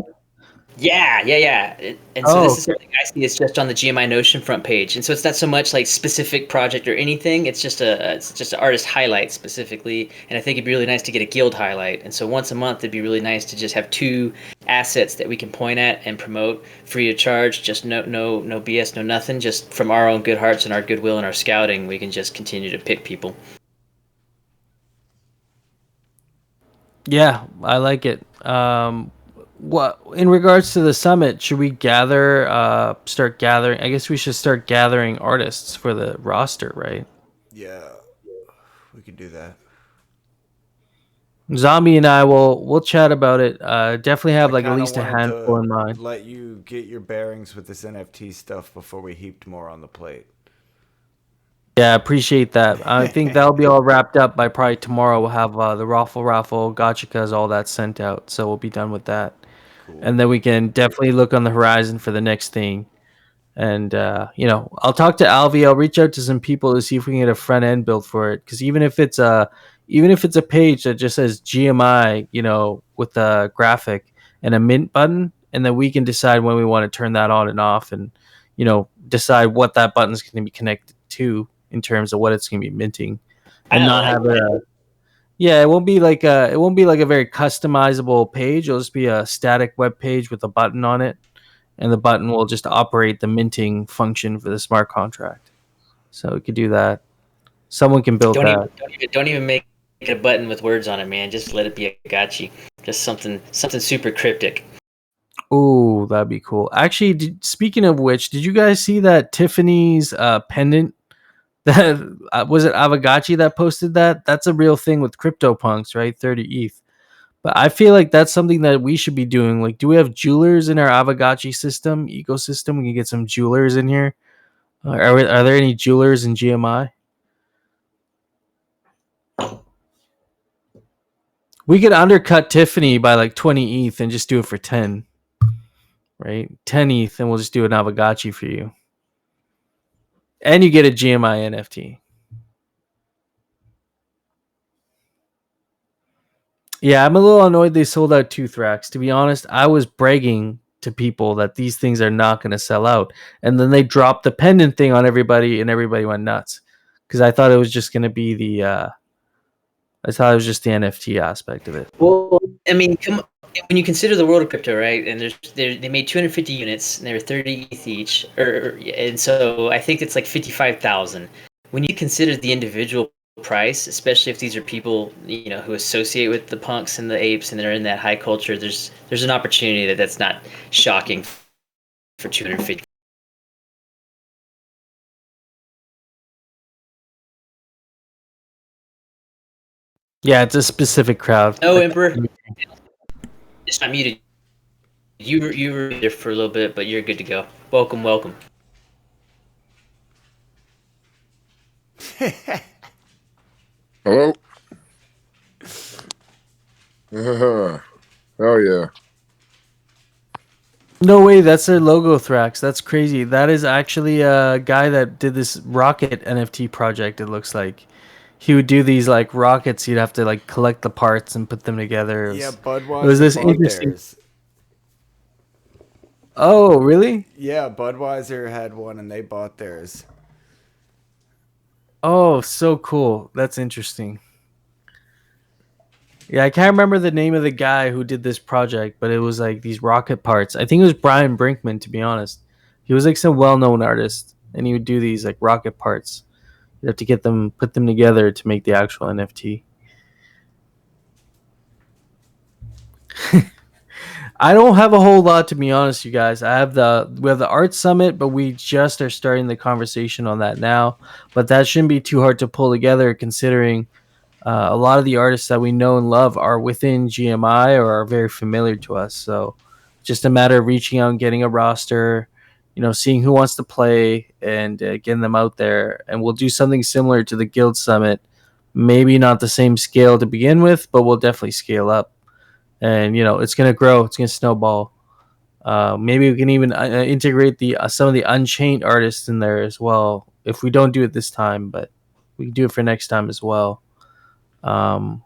Yeah. And so Oh, this is okay. something I see is just on the GMI Notion front page, and so it's not so much like specific project or anything. It's just an artist highlight specifically, and I think it'd be really nice to get a guild highlight. And so once a month, it'd be really nice to just have two assets that we can point at and promote free of charge. Just no BS, no nothing. Just from our own good hearts and our goodwill and our scouting, we can just continue to pick people. Yeah, I like it. What in regards to the summit, should we start gathering? I guess we should start gathering artists for the roster, right? Yeah, we could do that. Zombie and I we'll chat about it. Definitely have I like at kind of least a wanted handful to in mind. let you get your bearings with this NFT stuff before we heaped more on the plate. Yeah, appreciate that. I think that'll be all wrapped up by probably tomorrow. We'll have the raffle, gotchicas, all that sent out, so we'll be done with that, Cool. and then we can definitely look on the horizon for the next thing. And I'll talk to Alvi. I'll reach out to some people to see if we can get a front end built for it. Because even if it's a page that just says GMI, with a graphic and a mint button, and then we can decide when we want to turn that on and off, and decide what that button is going to be connected to in terms of what it's going to be minting, and I not like have it. Yeah, it won't be like a very customizable page. It'll just be a static web page with a button on it, and the button will just operate the minting function for the smart contract. So we could do that. Someone can build that. Don't even make a button with words on it, man. Just let it be a gotchi. Just something super cryptic. Ooh, that'd be cool. Actually, speaking of which, did you guys see that Tiffany's pendant? That was it Aavegotchi that posted that? That's a real thing with CryptoPunks, right? 30 ETH. But I feel like that's something that we should be doing. Like, do we have jewelers in our Aavegotchi ecosystem? We can get some jewelers in here. Are there any jewelers in GMI? We could undercut Tiffany by like 20 ETH and just do it for 10, right? 10 ETH, and we'll just do an Aavegotchi for you. And you get a GMI NFT. Yeah, I'm a little annoyed they sold out two Thrax. To be honest, I was bragging to people that these things are not going to sell out. And then they dropped the pendant thing on everybody, and everybody went nuts. Because I thought it was just going to be I thought it was just the NFT aspect of it. Well, I mean, when you consider the world of crypto, right? And they made 250 units, and they were 30 ETH each, and so I think it's like 55,000. When you consider the individual price, especially if these are people who associate with the punks and the apes, and they're in that high culture, there's an opportunity that's not shocking for 250. Yeah, it's a specific crowd. No, Emperor, it's not muted. You were there for a little bit, but you're good to go. Welcome. Hello? Oh yeah. No way, that's their logo, Thrax. That's crazy. That is actually a guy that did this rocket NFT project, it looks like. He would do these like rockets, you'd have to like collect the parts and put them together. Yeah, It was Budweiser this bought interesting. theirs. Oh, really? Yeah, Budweiser had one and they bought theirs. Oh, so cool. That's interesting. Yeah, I can't remember the name of the guy who did this project, but it was like these rocket parts. I think it was Brian Brinkman, to be honest. He was like some well-known artist, and he would do these like rocket parts. You have to put them together to make the actual NFT. I don't have a whole lot, to be honest, you guys. We have the art summit, but we just are starting the conversation on that now. But that shouldn't be too hard to pull together, considering a lot of the artists that we know and love are within GMI or are very familiar to us. So just a matter of reaching out and getting a roster, seeing who wants to play and getting them out there. And we'll do something similar to the Guild Summit. Maybe not the same scale to begin with, but we'll definitely scale up. And it's gonna grow. It's gonna snowball. Maybe we can even integrate the some of the Unchained artists in there as well. If we don't do it this time, but we can do it for next time as well. Um,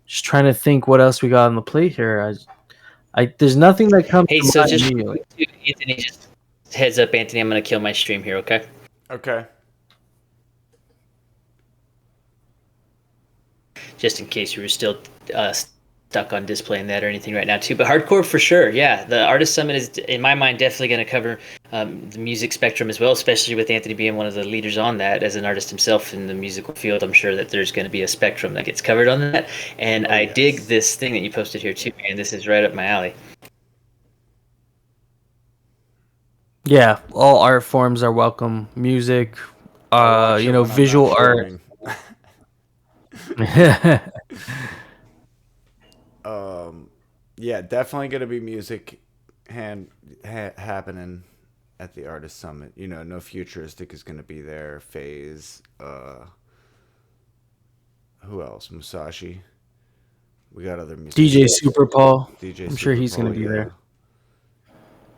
just trying to think what else we got on the plate here. There's nothing that comes Hey, to so mind just immediately. Anthony, just heads up, Anthony. I'm gonna kill my stream here. Okay. Okay. Just in case you were still stuck on displaying that or anything right now too. But hardcore for sure, yeah. The Artist Summit is, in my mind, definitely going to cover the music spectrum as well, especially with Anthony being one of the leaders on that as an artist himself in the musical field. I'm sure that there's going to be a spectrum that gets covered on that. And I dig this thing that you posted here too, man. This is right up my alley. Yeah, all art forms are welcome. Music, visual art. Yeah, definitely gonna be music happening at the Artist Summit. You know, No Futuristic is gonna be there. Phase. Who else? Musashi. We got other musicians. DJ Super Paul. I'm sure he's gonna be there.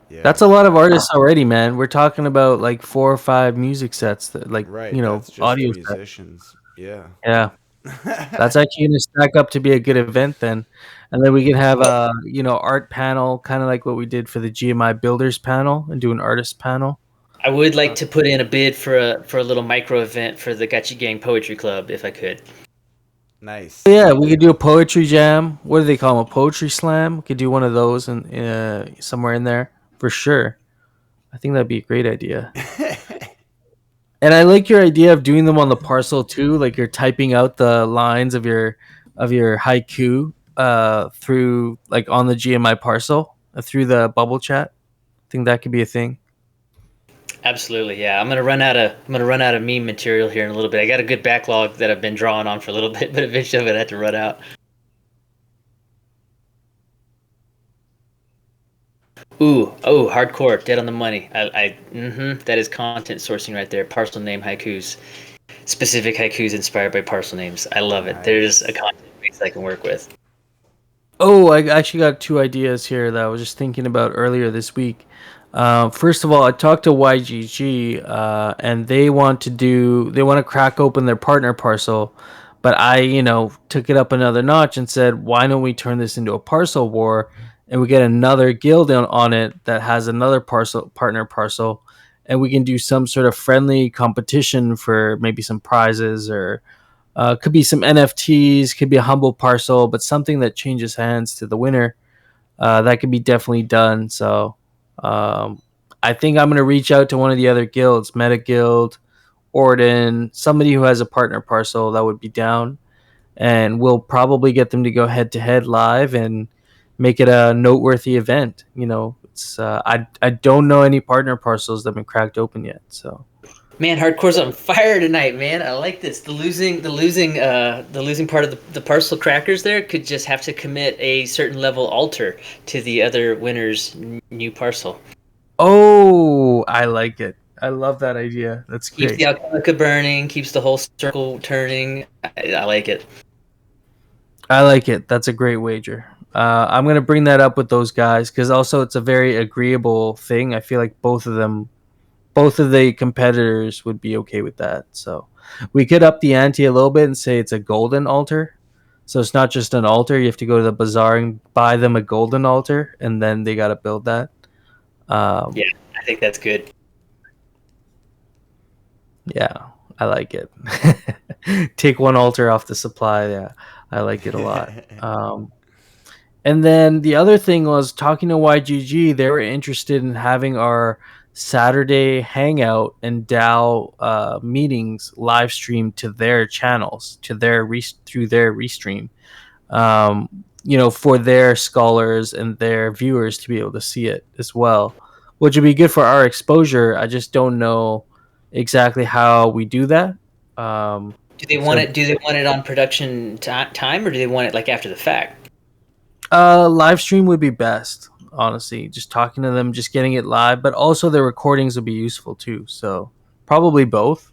Yeah. That's a lot of artists already, man. We're talking about like 4 or 5 music sets that, like, that's just audio musicians. Sets. Yeah. Yeah. That's actually gonna stack up to be a good event then. And then we can have a art panel, kind of like what we did for the GMI Builders panel, and do an artist panel. I would like to put in a bid for a little micro event for the Gotchi Gang Poetry Club if I could. Nice. Yeah, we could do a poetry jam. What do they call them? A poetry slam. We could do one of those and somewhere in there for sure. I think that'd be a great idea. And I like your idea of doing them on the parcel too. Like you're typing out the lines of your haiku through, like, on the GMI parcel through the bubble chat. I think that could be a thing. Absolutely, yeah. I'm gonna run out of meme material here in a little bit. I got a good backlog that I've been drawing on for a little bit, but eventually I'm gonna have to run out. Hardcore, dead on the money. That is content sourcing right there. Parcel name haikus, specific haikus inspired by parcel names. I love it. Nice. There's a content base I can work with. Oh, I actually got 2 ideas here that I was just thinking about earlier this week. First of all, I talked to YGG, and they want to crack open their partner parcel, but I, took it up another notch and said, why don't we turn this into a parcel war, and we get another guild on it that has another partner parcel, and we can do some sort of friendly competition for maybe some prizes, or could be some NFTs, could be a humble parcel, but something that changes hands to the winner. That could be definitely done. So I think I'm going to reach out to one of the other guilds, Meta Guild, Orden, somebody who has a partner parcel that would be down, and we'll probably get them to go head to head live and make it a noteworthy event. It's I don't know any partner parcels that have been cracked open yet. So. Man, hardcore's on fire tonight, man. I like this. The losing part of the parcel crackers there could just have to commit a certain level altar to the other winner's new parcel. Oh, I like it. I love that idea. That's great. Keeps the alchemica burning, keeps the whole circle turning. I like it. I like it. That's a great wager. I'm going to bring that up with those guys, because also it's a very agreeable thing. I feel like both of the competitors would be okay with that. So we could up the ante a little bit and say it's a golden altar. So it's not just an altar. You have to go to the bazaar and buy them a golden altar, and then they got to build that. Yeah, I think that's good. Yeah, I like it. Take one altar off the supply. Yeah, I like it a lot. And then the other thing was, talking to YGG, they were interested in having our Saturday hangout and DAO meetings live streamed to their channels, through their restream, for their scholars and their viewers to be able to see it as well, which would be good for our exposure. I just don't know exactly how we do that. Do they want it on production time, or do they want it like after the fact? Live stream would be best, honestly. Just talking to them, just getting it live, but also the recordings would be useful too. So probably both.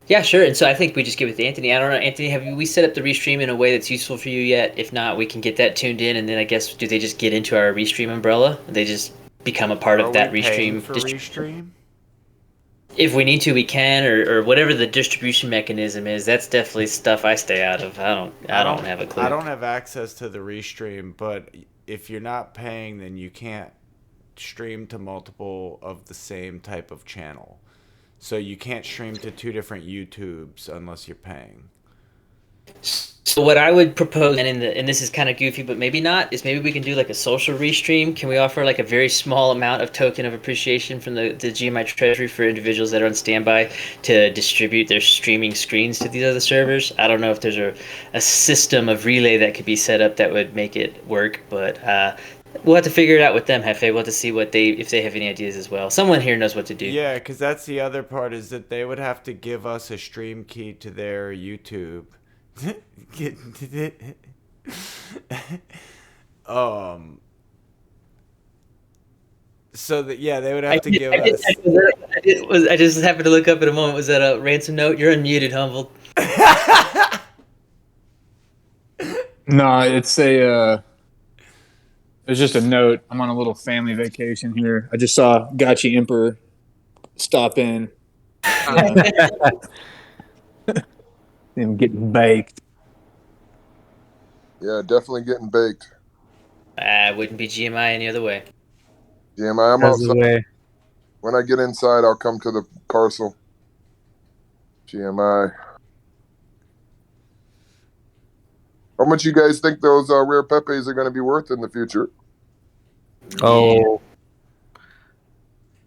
Yeah, sure. And so I think we just give it to Anthony. I don't know, Anthony, have we set up the restream in a way that's useful for you yet? If not, we can get that tuned in, and then I guess, do they just get into our restream umbrella? They just become a part of that restream. For restream? If we need to, we can, or whatever the distribution mechanism is. That's definitely stuff I stay out of. I don't have a clue. I don't have access to the restream, but if you're not paying, then you can't stream to multiple of the same type of channel. So you can't stream to 2 different YouTubes unless you're paying. So what I would propose, and this is kind of goofy, but maybe not, is maybe we can do like a social restream. Can we offer like a very small amount of token of appreciation from the GMI treasury for individuals that are on standby to distribute their streaming screens to these other servers? I don't know if there's a system of relay that could be set up that would make it work, but we'll have to figure it out with them, Hefe. We'll have to see if they have any ideas as well. Someone here knows what to do. Yeah, because that's the other part, is that they would have to give us a stream key to their YouTube. So that, yeah, they would have to give us. I just happened to look up at a moment. Was that a ransom note? You're unmuted, Humble. No, it's just a note. I'm on a little family vacation here. I just saw Gotchi Emperor stop in. Him getting baked. Yeah, definitely getting baked. Wouldn't be GMI any other way. GMI, I'm That's the outside. way. When I get inside, I'll come to the parcel. GMI. How much you guys think those rare Pepes are going to be worth in the future? Oh,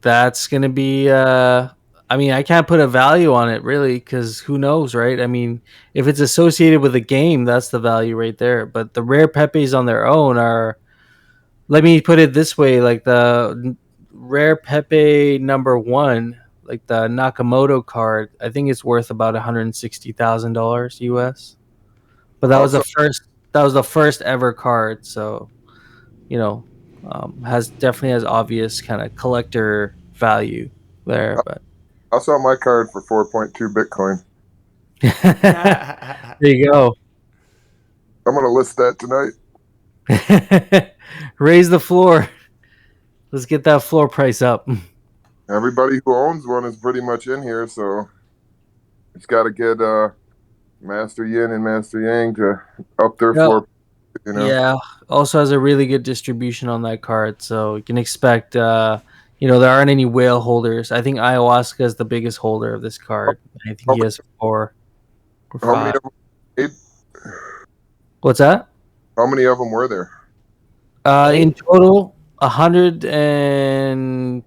that's gonna be. I mean, I can't put a value on it really, because who knows, right? I mean, if it's associated with a game, that's the value right there. But the rare Pepes on their own are. Let me put it this way: like the rare Pepe #1, like the Nakamoto card, I think it's worth about $160,000 US. But that was the first. That was the first ever card, so definitely has obvious kind of collector value there. But I saw my card for 4.2 Bitcoin. there you go. I'm going to list that tonight. Raise the floor. Let's get that floor price up. Everybody who owns one is pretty much in here, so it's got to get Master Yin and Master Yang to up their floor. Yeah. Also has a really good distribution on that card, so you can expect. There aren't any whale holders. I think Ayahuasca is the biggest holder of this card. I think he has 4 or 5. How many of them? What's that? How many of them were there? In total, 110,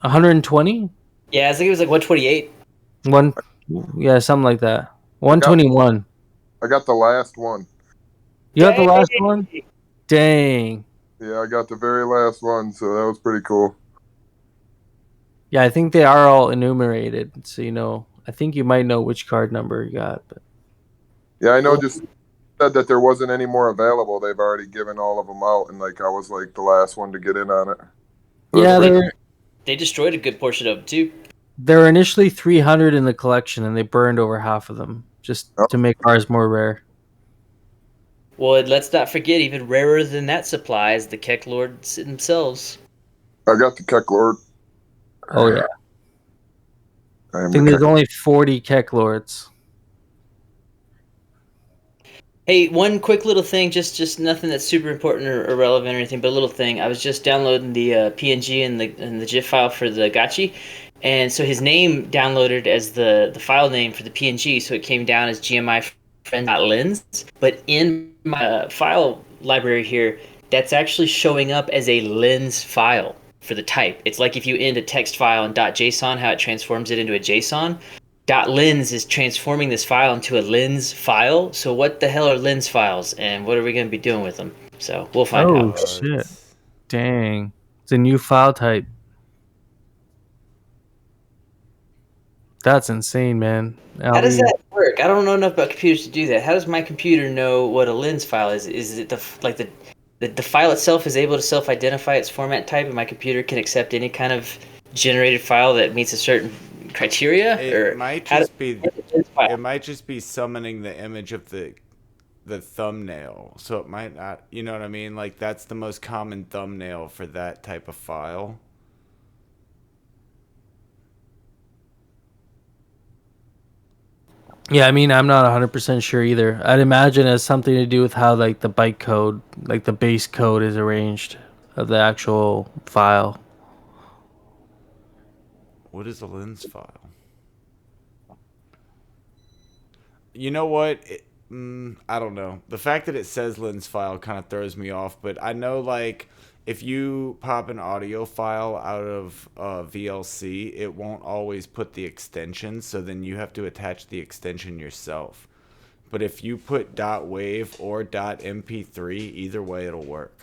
120. Yeah, I think it was like 128. Something like that. 121. I got the last one. You got the last one? Dang. Yeah, I got the very last one, so that was pretty cool. Yeah, I think they are all enumerated, so I think you might know which card number you got. But yeah, I know. Just said that there wasn't any more available. They've already given all of them out, and I was like the last one to get in on it. So yeah, they destroyed a good portion of them too. There were initially 300 in the collection, and they burned over half of them just to make ours more rare. Well, let's not forget, even rarer than that supply is the Keck Lords themselves. I got the Keck Lord. Oh yeah. I think there's only 40 Keck Lords. Hey, one quick little thing, just nothing that's super important or relevant or anything, but a little thing. I was just downloading the PNG and the GIF file for the Gotchi, and so his name downloaded as the file name for the PNG, so it came down as GMIfrens.lens. But in my file library here, that's actually showing up as a lens file for the type. It's like if you end a text file in .json, how it transforms it into a JSON. .lens is transforming this file into a lens file. So what the hell are lens files, and what are we going to be doing with them? So we'll find out. Oh shit! Dang, it's a new file type. That's insane, man. How does that work? I don't know enough about computers to do that. How does my computer know what a lens file is? Is it the file itself is able to self-identify its format type, and my computer can accept any kind of generated file that meets a certain criteria? It might just be summoning the image of the thumbnail, so it might not. You know what I mean? Like that's the most common thumbnail for that type of file. Yeah, I mean, I'm not 100% sure either. I'd imagine it has something to do with how like the byte code, like the base code is arranged of the actual file. What is a lens file? You know what? I don't know. The fact that it says lens file kind of throws me off, but I know like if you pop an audio file out of VLC, it won't always put the extension, so then you have to attach the extension yourself. But if you put .wave or .mp3, either way it'll work.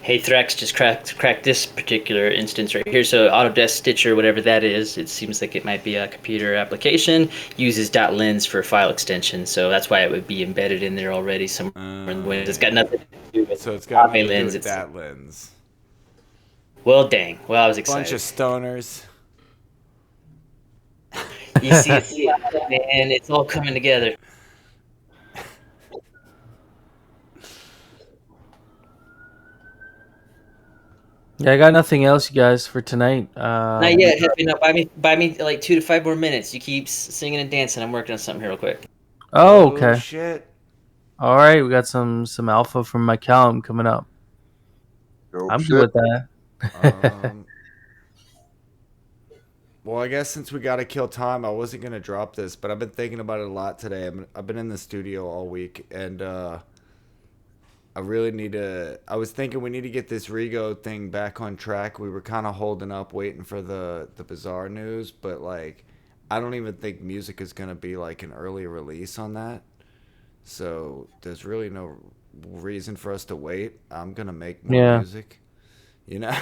Hey, Thrax just cracked this particular instance right here. So Autodesk Stitcher, whatever that is, it seems like it might be a computer application, uses .lens for file extension. So that's why it would be embedded in there already somewhere in the Windows. It's got nothing to do with So it's got nothing to do Aavegotchi with that lens. Well, dang. Well, I was excited. Bunch of stoners. You see, man, it's all coming together. Yeah, I got nothing else, you guys, for tonight. Not yet. Buy me like 2 to 5 more minutes. You keep singing and dancing. I'm working on something here real quick. Oh, okay. Shit. All right, we got some alpha from my Callum coming up. I'm good with that. Well, I guess since we got to kill time, I wasn't going to drop this, but I've been thinking about it a lot today. I've been in the studio all week, and I really need to... I was thinking we need to get this Rego thing back on track. We were kind of holding up, waiting for the bizarre news, but, like, I don't even think music is going to be, like, an early release on that. So there's really no reason for us to wait. I'm going to make more music, you know?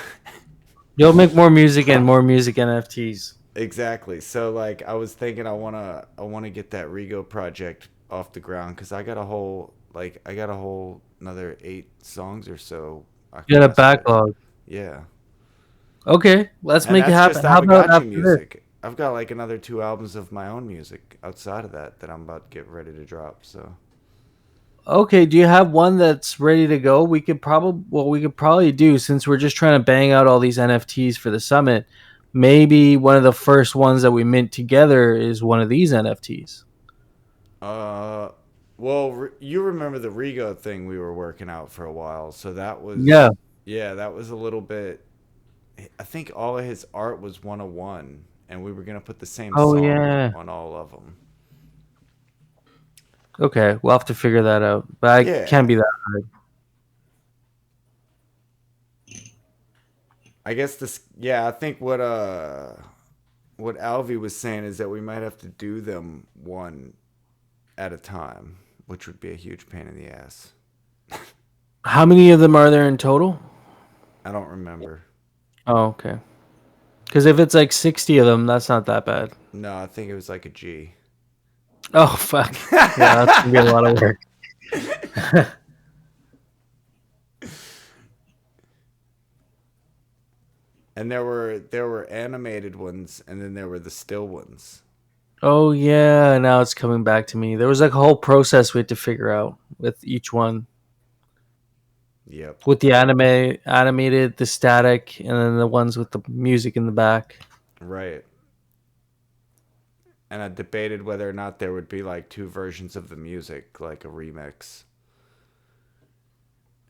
You'll make more music and more music NFTs. Exactly. So like I was thinking I want to get that Rego project off the ground cuz I got a whole another 8 songs or so. You got a backlog. Yeah. Okay, let's make it happen. How about after music? This? I've got like another 2 albums of my own music outside of that I'm about to get ready to drop, so. Okay, do you have one that's ready to go? We could probably do, since we're just trying to bang out all these NFTs for the summit. Maybe one of the first ones that we mint together is one of these NFTs. Well, you remember the Rego thing we were working out for a while, so that was that was a little bit. I think all of his art was 101, and we were gonna put the same song on all of them. Okay, we'll have to figure that out, but I can't be that hard. I guess this, I think what Alvy was saying is that we might have to do them one at a time, which would be a huge pain in the ass. How many of them are there in total? I don't remember. Oh, okay. Because if it's like 60 of them, that's not that bad. No, I think it was like a G. Oh, fuck. Yeah, that's going to be a lot of work. And there were animated ones, and then there were the still ones. Oh, yeah. Now it's coming back to me. There was like a whole process we had to figure out with each one. Yep. With the animated, the static, and then the ones with the music in the back. Right. And I debated whether or not there would be like 2 versions of the music, like a remix,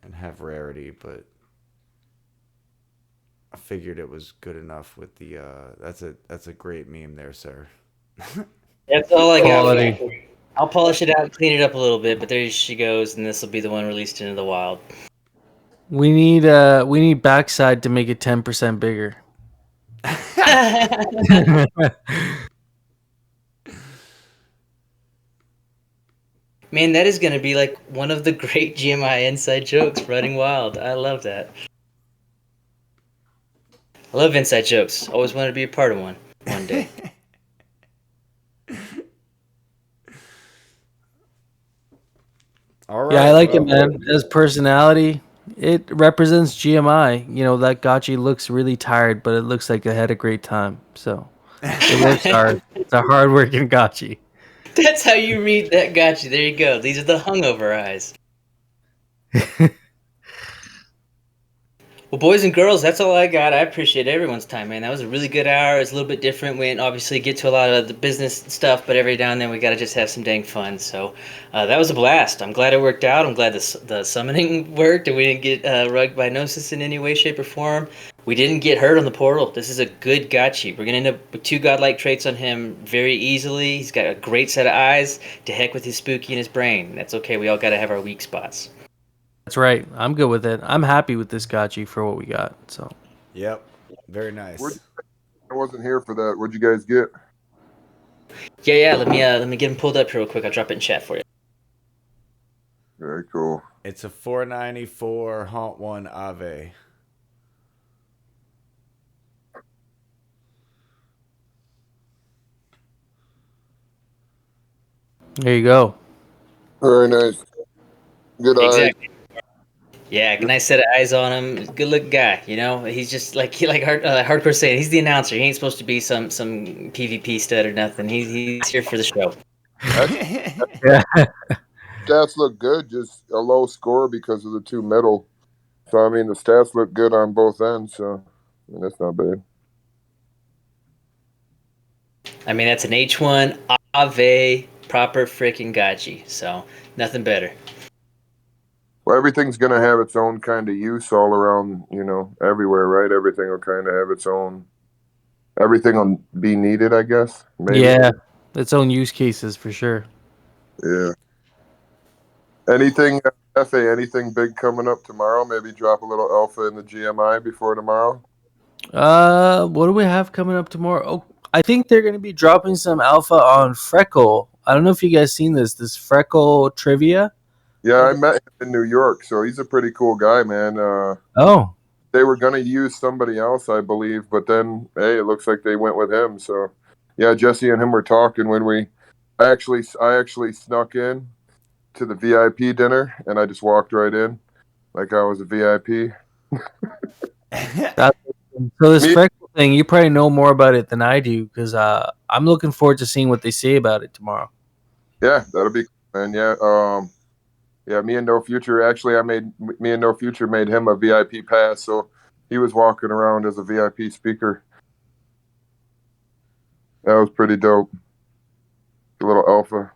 and have rarity, but I figured it was good enough with the that's a great meme there, sir. That's all I got. I'll polish it out and clean it up a little bit, but there she goes, and this will be the one released into the wild. We need backside to make it 10% bigger. Man, that is going to be like one of the great GMI inside jokes running wild. I love that. I love inside jokes. Always wanted to be a part of one day. All right. Yeah, I like it, man. His personality, it represents GMI. You know, that Gotchi looks really tired, but it looks like it had a great time. So it works hard. It's a hard-working Gotchi. That's how you read that Gotchi. There you go. These are the hungover eyes. Well, boys and girls, that's all I got. I appreciate everyone's time, man. That was a really good hour. It's a little bit different. We didn't obviously get to a lot of the business stuff, but every now and then we got to just have some dang fun. So that was a blast. I'm glad it worked out. I'm glad the summoning worked and we didn't get rugged by Gnosis in any way, shape, or form. We didn't get hurt on the portal. This is a good Gotchi. We're going to end up with 2 godlike traits on him very easily. He's got a great set of eyes. To heck with his spooky and his brain. That's okay. We all got to have our weak spots. That's right. I'm good with it. I'm happy with this Gotchi for what we got. So. Yep. Very nice. I wasn't here for that. What'd you guys get? Yeah. Let me get him pulled up here real quick. I'll drop it in chat for you. Very cool. It's a 494 Haunt 1 Aave. There you go. Very nice. Good exactly. Yeah, nice set of eyes on him. Good looking guy, you know. He's just like hardcore saying he's the announcer. He ain't supposed to be some PvP stud or nothing. He's here for the show. Stats look good, just a low score because of the 2 middle. So I mean the stats look good on both ends, so I mean, that's not bad. I mean that's an H1 Aave proper freaking Gotchi. So nothing better. Well, everything's going to have its own kind of use all around, everywhere, right? Everything will kind of have its own, everything will be needed, I guess. Maybe. Yeah, its own use cases for sure. Yeah. Anything, FA, anything big coming up tomorrow? Maybe drop a little alpha in the GMI before tomorrow? What do we have coming up tomorrow? Oh, I think they're going to be dropping some alpha on Freckle. I don't know if you guys seen this Freckle trivia. Yeah, I met him in New York, so he's a pretty cool guy, man. They were going to use somebody else, I believe, but then, hey, it looks like they went with him. So, yeah, Jesse and him were talking when I actually snuck in to the VIP dinner, and I just walked right in like I was a VIP. So this Freckle thing, you probably know more about it than I do, because I'm looking forward to seeing what they say about it tomorrow. Yeah, that'll be cool, man. Yeah, yeah, me and No Future, actually, me and No Future made him a VIP pass, so he was walking around as a VIP speaker. That was pretty dope. A little alpha.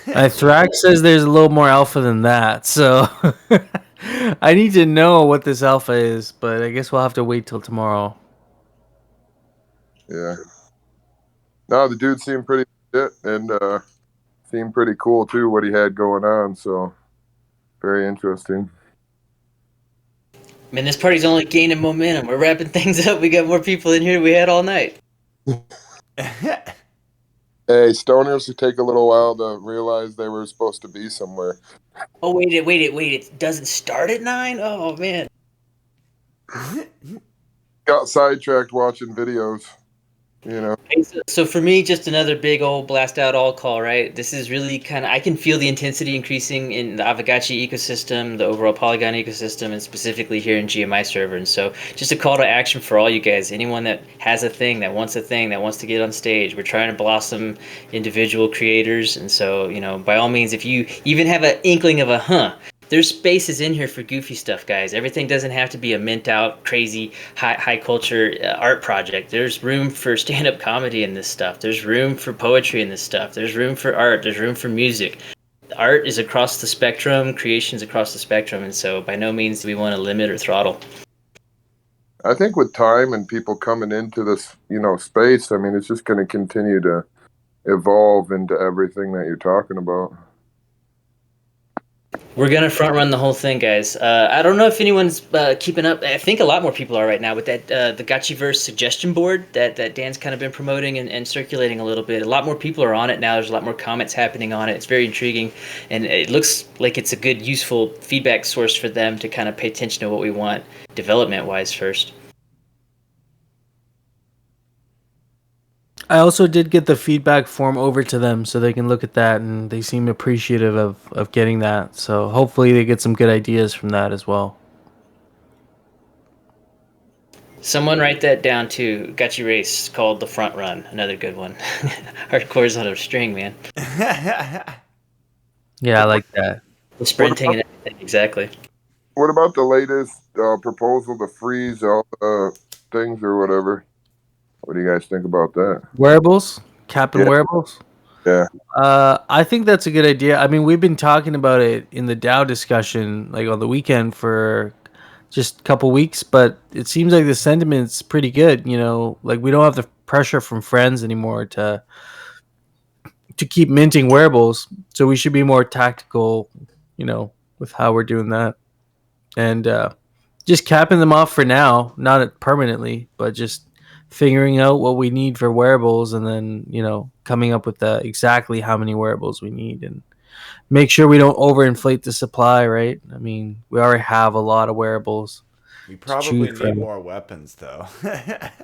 Thrax says there's a little more alpha than that, so I need to know what this alpha is, but I guess we'll have to wait till tomorrow. Yeah. No, the dude seemed pretty legit and seemed pretty cool too, what he had going on, so very interesting. Man, this party's only gaining momentum. We're wrapping things up. We got more people in here than we had all night. Hey, stoners would take a little while to realize they were supposed to be somewhere. Oh, wait, it doesn't start at 9? Oh, man. Got sidetracked watching videos, So for me, just another big old blast out all call, right? This is really kind of, I can feel the intensity increasing in the Aavegotchi ecosystem, the overall Polygon ecosystem, and specifically here in GMI server. And so just a call to action for all you guys, anyone that has a thing, that wants to get on stage. We're trying to blossom individual creators. And so, by all means, if you even have an inkling of there's spaces in here for goofy stuff, guys. Everything doesn't have to be a mint out, crazy, high culture art project. There's room for stand-up comedy in this stuff. There's room for poetry in this stuff. There's room for art. There's room for music. Art is across the spectrum. Creation's across the spectrum. And so by no means do we want to limit or throttle. I think with time and people coming into this, space, I mean, it's just going to continue to evolve into everything that you're talking about. We're going to front run the whole thing, guys. I don't know if anyone's keeping up. I think a lot more people are right now with that the Gotchiverse suggestion board that Dan's kind of been promoting and circulating a little bit. A lot more people are on it now. There's a lot more comments happening on it. It's very intriguing, and it looks like it's a good, useful feedback source for them to kind of pay attention to what we want development-wise first. I also did get the feedback form over to them so they can look at that, and they seem appreciative of getting that. So hopefully they get some good ideas from that as well. Someone write that down too. Gotchi Race called the front run. Another good one. Hardcore's on a string, man. Yeah, I like that. The sprinting and everything, exactly. What about the latest proposal to freeze all the things or whatever? What do you guys think about that? Wearables, Captain Wearables. Yeah. I think that's a good idea. I mean, we've been talking about it in the DAO discussion, like on the weekend for just a couple weeks, but it seems like the sentiment's pretty good. You know, like we don't have the pressure from friends anymore to keep minting wearables, so we should be more tactical, you know, with how we're doing that, and just capping them off for now, not permanently, but just figuring out what we need for wearables, and then coming up with exactly how many wearables we need, and make sure we don't overinflate the supply. Right? I mean, we already have a lot of wearables. We probably need more weapons, though.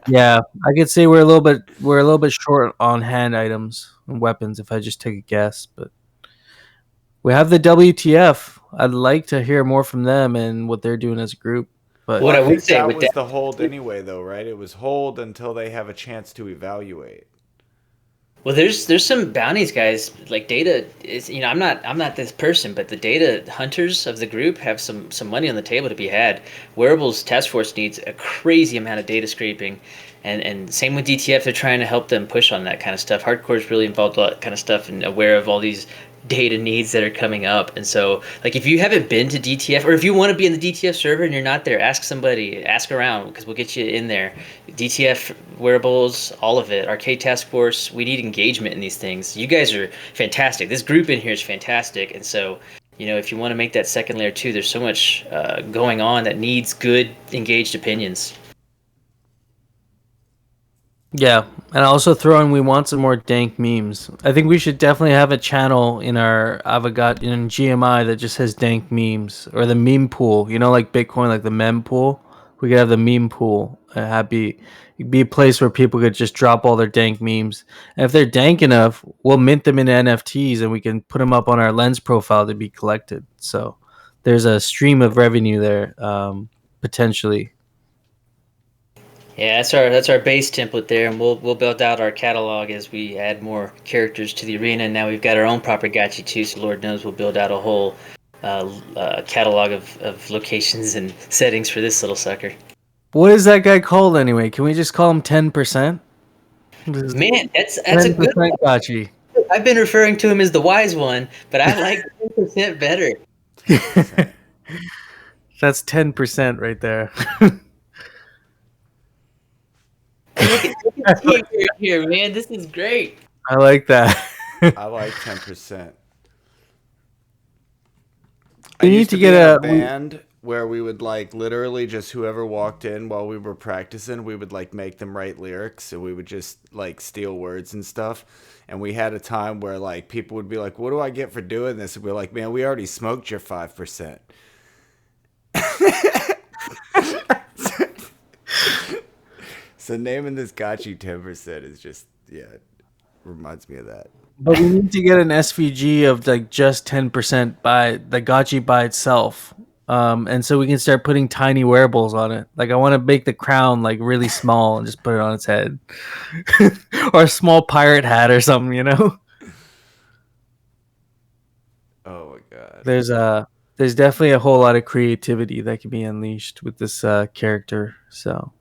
Yeah, I could say we're a little bit short on hand items and weapons if I just take a guess, but we have the WTF. I'd like to hear more from them and what they're doing as a group. But I think that was the hold anyway, though, right? It was hold until they have a chance to evaluate. Well, there's some bounties, guys. Like data is, I'm not this person, but the data hunters of the group have some money on the table to be had. Wearables Task Force needs a crazy amount of data scraping, and same with DTF. They're trying to help them push on that kind of stuff. Hardcore is really involved in that kind of stuff and aware of all these data needs that are coming up. And so, like, if you haven't been to DTF, or if you want to be in the DTF server and you're not there, ask somebody, ask around, because we'll get you in there. DTF, wearables, all of it, Arcade Task Force, we need engagement in these things. You guys are fantastic. This group in here is fantastic. And so, if you want to make that second layer too, there's so much going on that needs good, engaged opinions. Yeah, and I also throw in we want some more dank memes. I think we should definitely have a channel in our Aavegotchi in GMI that just has dank memes, or the meme pool. Like Bitcoin, like the mem pool. We could have the meme pool. It'd be a place where people could just drop all their dank memes, and if they're dank enough, we'll mint them into NFTs, and we can put them up on our Lens profile to be collected. So there's a stream of revenue there, potentially. Yeah, that's our base template there, and we'll build out our catalog as we add more characters to the arena. And now we've got our own proper Gotchi too, so Lord knows we'll build out a whole catalog of locations and settings for this little sucker. What is that guy called anyway? Can we just call him 10%? Man, that's a good one. Gotchi. I've been referring to him as the wise one, but I like 10% better. That's 10% right there. Look at team here, man. This is great. I like that. I like 10%. We need to get a band where we would literally just whoever walked in while we were practicing, we would make them write lyrics, so we would just steal words and stuff. And we had a time where people would be like, "What do I get for doing this?" And we're like, "Man, we already smoked your 5%." So naming this Gotchi 10% is just reminds me of that. But we need to get an SVG of just 10% by the Gotchi by itself. And so we can start putting tiny wearables on it. I want to make the crown really small and just put it on its head. Or a small pirate hat or something, Oh my god. There's definitely a whole lot of creativity that can be unleashed with this character. So,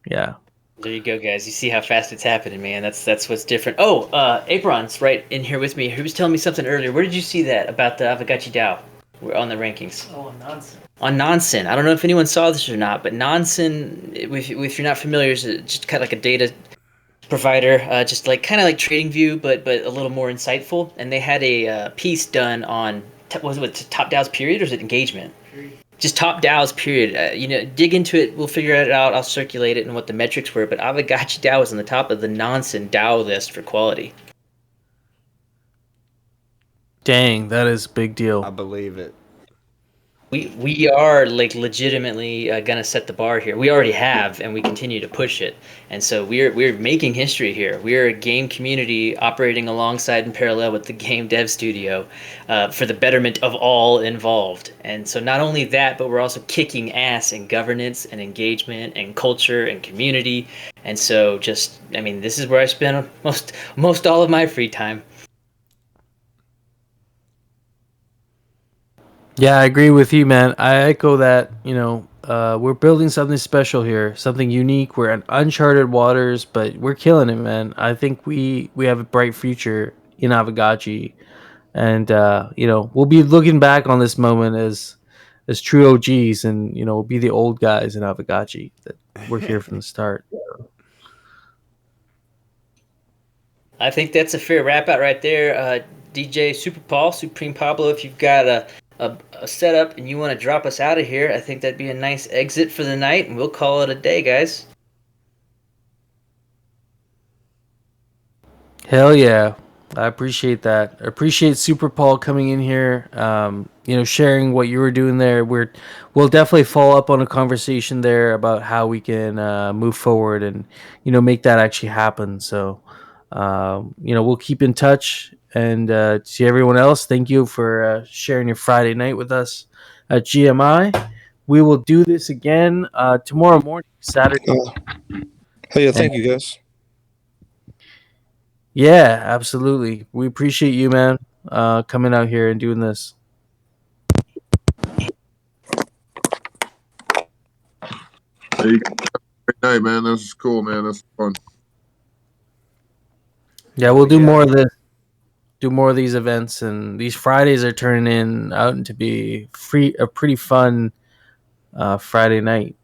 yeah. There you go, guys. You see how fast it's happening, man. That's what's different. Oh, Apron's right in here with me. He was telling me something earlier. Where did you see that about the Aavegotchi DAO? We're on the rankings. Oh, on Nonsen. On Nonsen. I don't know if anyone saw this or not, but Nonsen, if you're not familiar, is just kind of like a data provider, just kind of like TradingView, but a little more insightful. And they had a piece done on, was it Top DAOs period, or is it engagement? Period. Just top DAOs, period. Dig into it. We'll figure it out. I'll circulate it and what the metrics were. But Aavegotchi DAO was on the top of the Nonsen DAO list for quality. Dang, that is a big deal. I believe it. We are legitimately gonna set the bar here. We already have, and we continue to push it. And so we're making history here. We're a game community operating alongside and parallel with the game dev studio for the betterment of all involved. And so not only that, but we're also kicking ass in governance and engagement and culture and community. And so this is where I spend most all of my free time. Yeah, I agree with you, man. I echo that. We're building something special here, something unique. We're in uncharted waters, but we're killing it, man. I think we have a bright future in Aavegotchi, and we'll be looking back on this moment as true OGs, and we'll be the old guys in Aavegotchi that were here from the start. I think that's a fair wrap out right there. DJ Super Paul, Supreme Pablo, if you've got a setup and you want to drop us out of here, I think that'd be a nice exit for the night, and we'll call it a day, guys. Hell yeah. I appreciate that. I appreciate Super Paul coming in here, sharing what you were doing there. We'll definitely follow up on a conversation there about how we can move forward and, make that actually happen. So, we'll keep in touch. And to everyone else, thank you for sharing your Friday night with us at GMI. We will do this again tomorrow morning, Saturday. Oh yeah, thank you guys. Yeah, absolutely. We appreciate you, man, coming out here and doing this. Hey, great night, man. This is cool, man. This is fun. Yeah, we'll do more of this. Do more of these events, and these Fridays are turning out to be a pretty fun Friday night.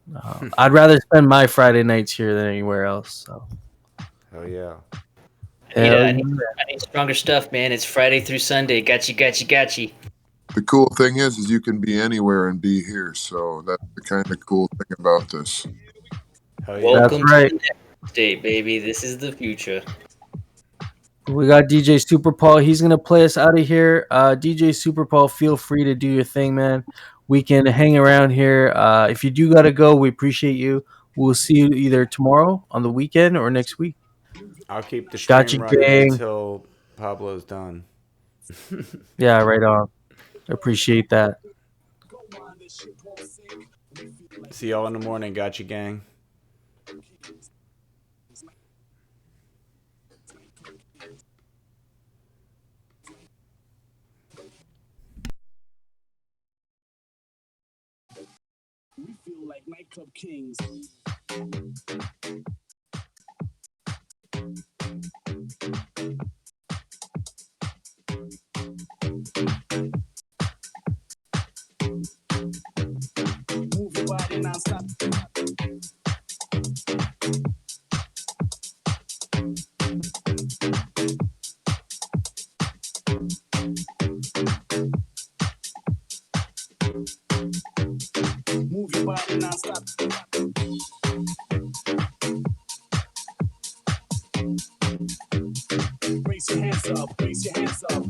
I'd rather spend my Friday nights here than anywhere else. So. Hell yeah. I need stronger stuff, man. It's Friday through Sunday. Gotcha. The cool thing is you can be anywhere and be here. So that's the kind of cool thing about this. Hell yeah. Welcome to the next state, baby. This is the future. We got DJ Super Paul. He's gonna play us out of here. DJ Super Paul, feel free to do your thing, man. We can hang around here. If you do gotta go, we appreciate you. We'll see you either tomorrow on the weekend or next week. I'll keep the stream Gotcha, running gang. until Pablo's done. Yeah, right on. Appreciate that. See y'all in the morning. Gotcha, gang. We feel like nightclub kings. Move your body non-stop. Move your body non-stop. Raise your hands up, raise your hands up.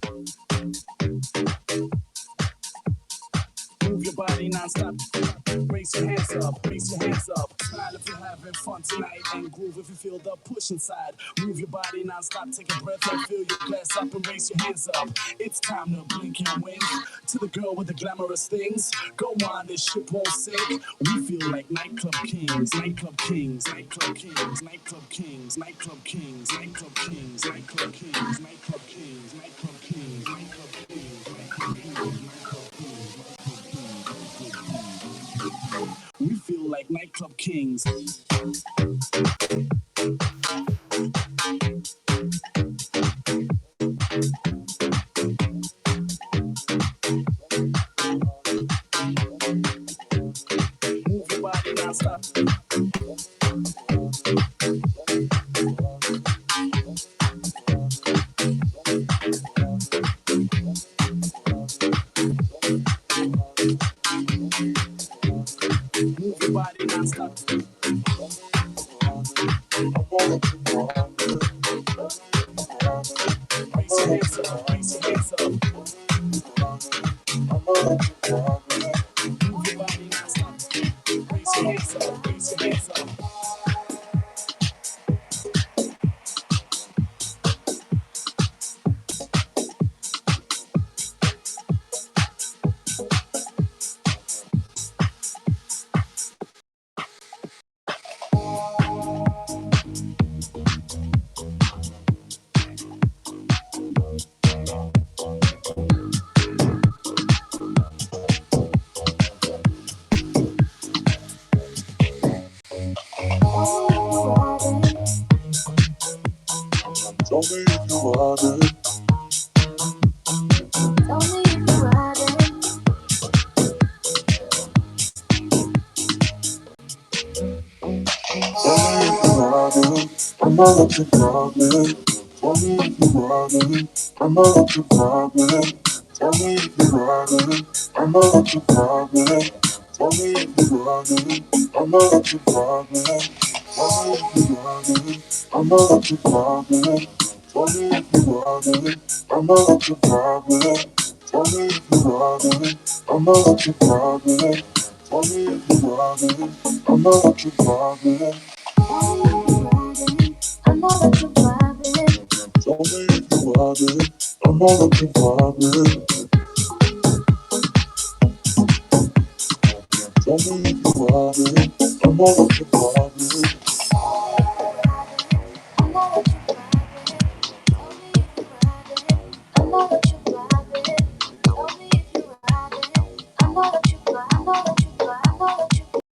Move your body non-stop. Raise your hands up, raise your hands up. Smile if you're having fun tonight and groove if you feel the push inside. Move your body non-stop, take a breath and fill your glass up and raise your hands up. It's time to blink and wink to the girl with the glamorous things. Go on, this ship won't sink. We feel like nightclub kings, nightclub kings, nightclub kings, nightclub kings, nightclub kings, nightclub kings, nightclub kings, nightclub kings, nightclub kings, nightclub kings, nightclub kings. We feel like nightclub kings. Move your body non-stop. Move your body non-stop. Raise your hands up, raise your hands up. Move your body non-stop. Raise your hands up, raise your hands up.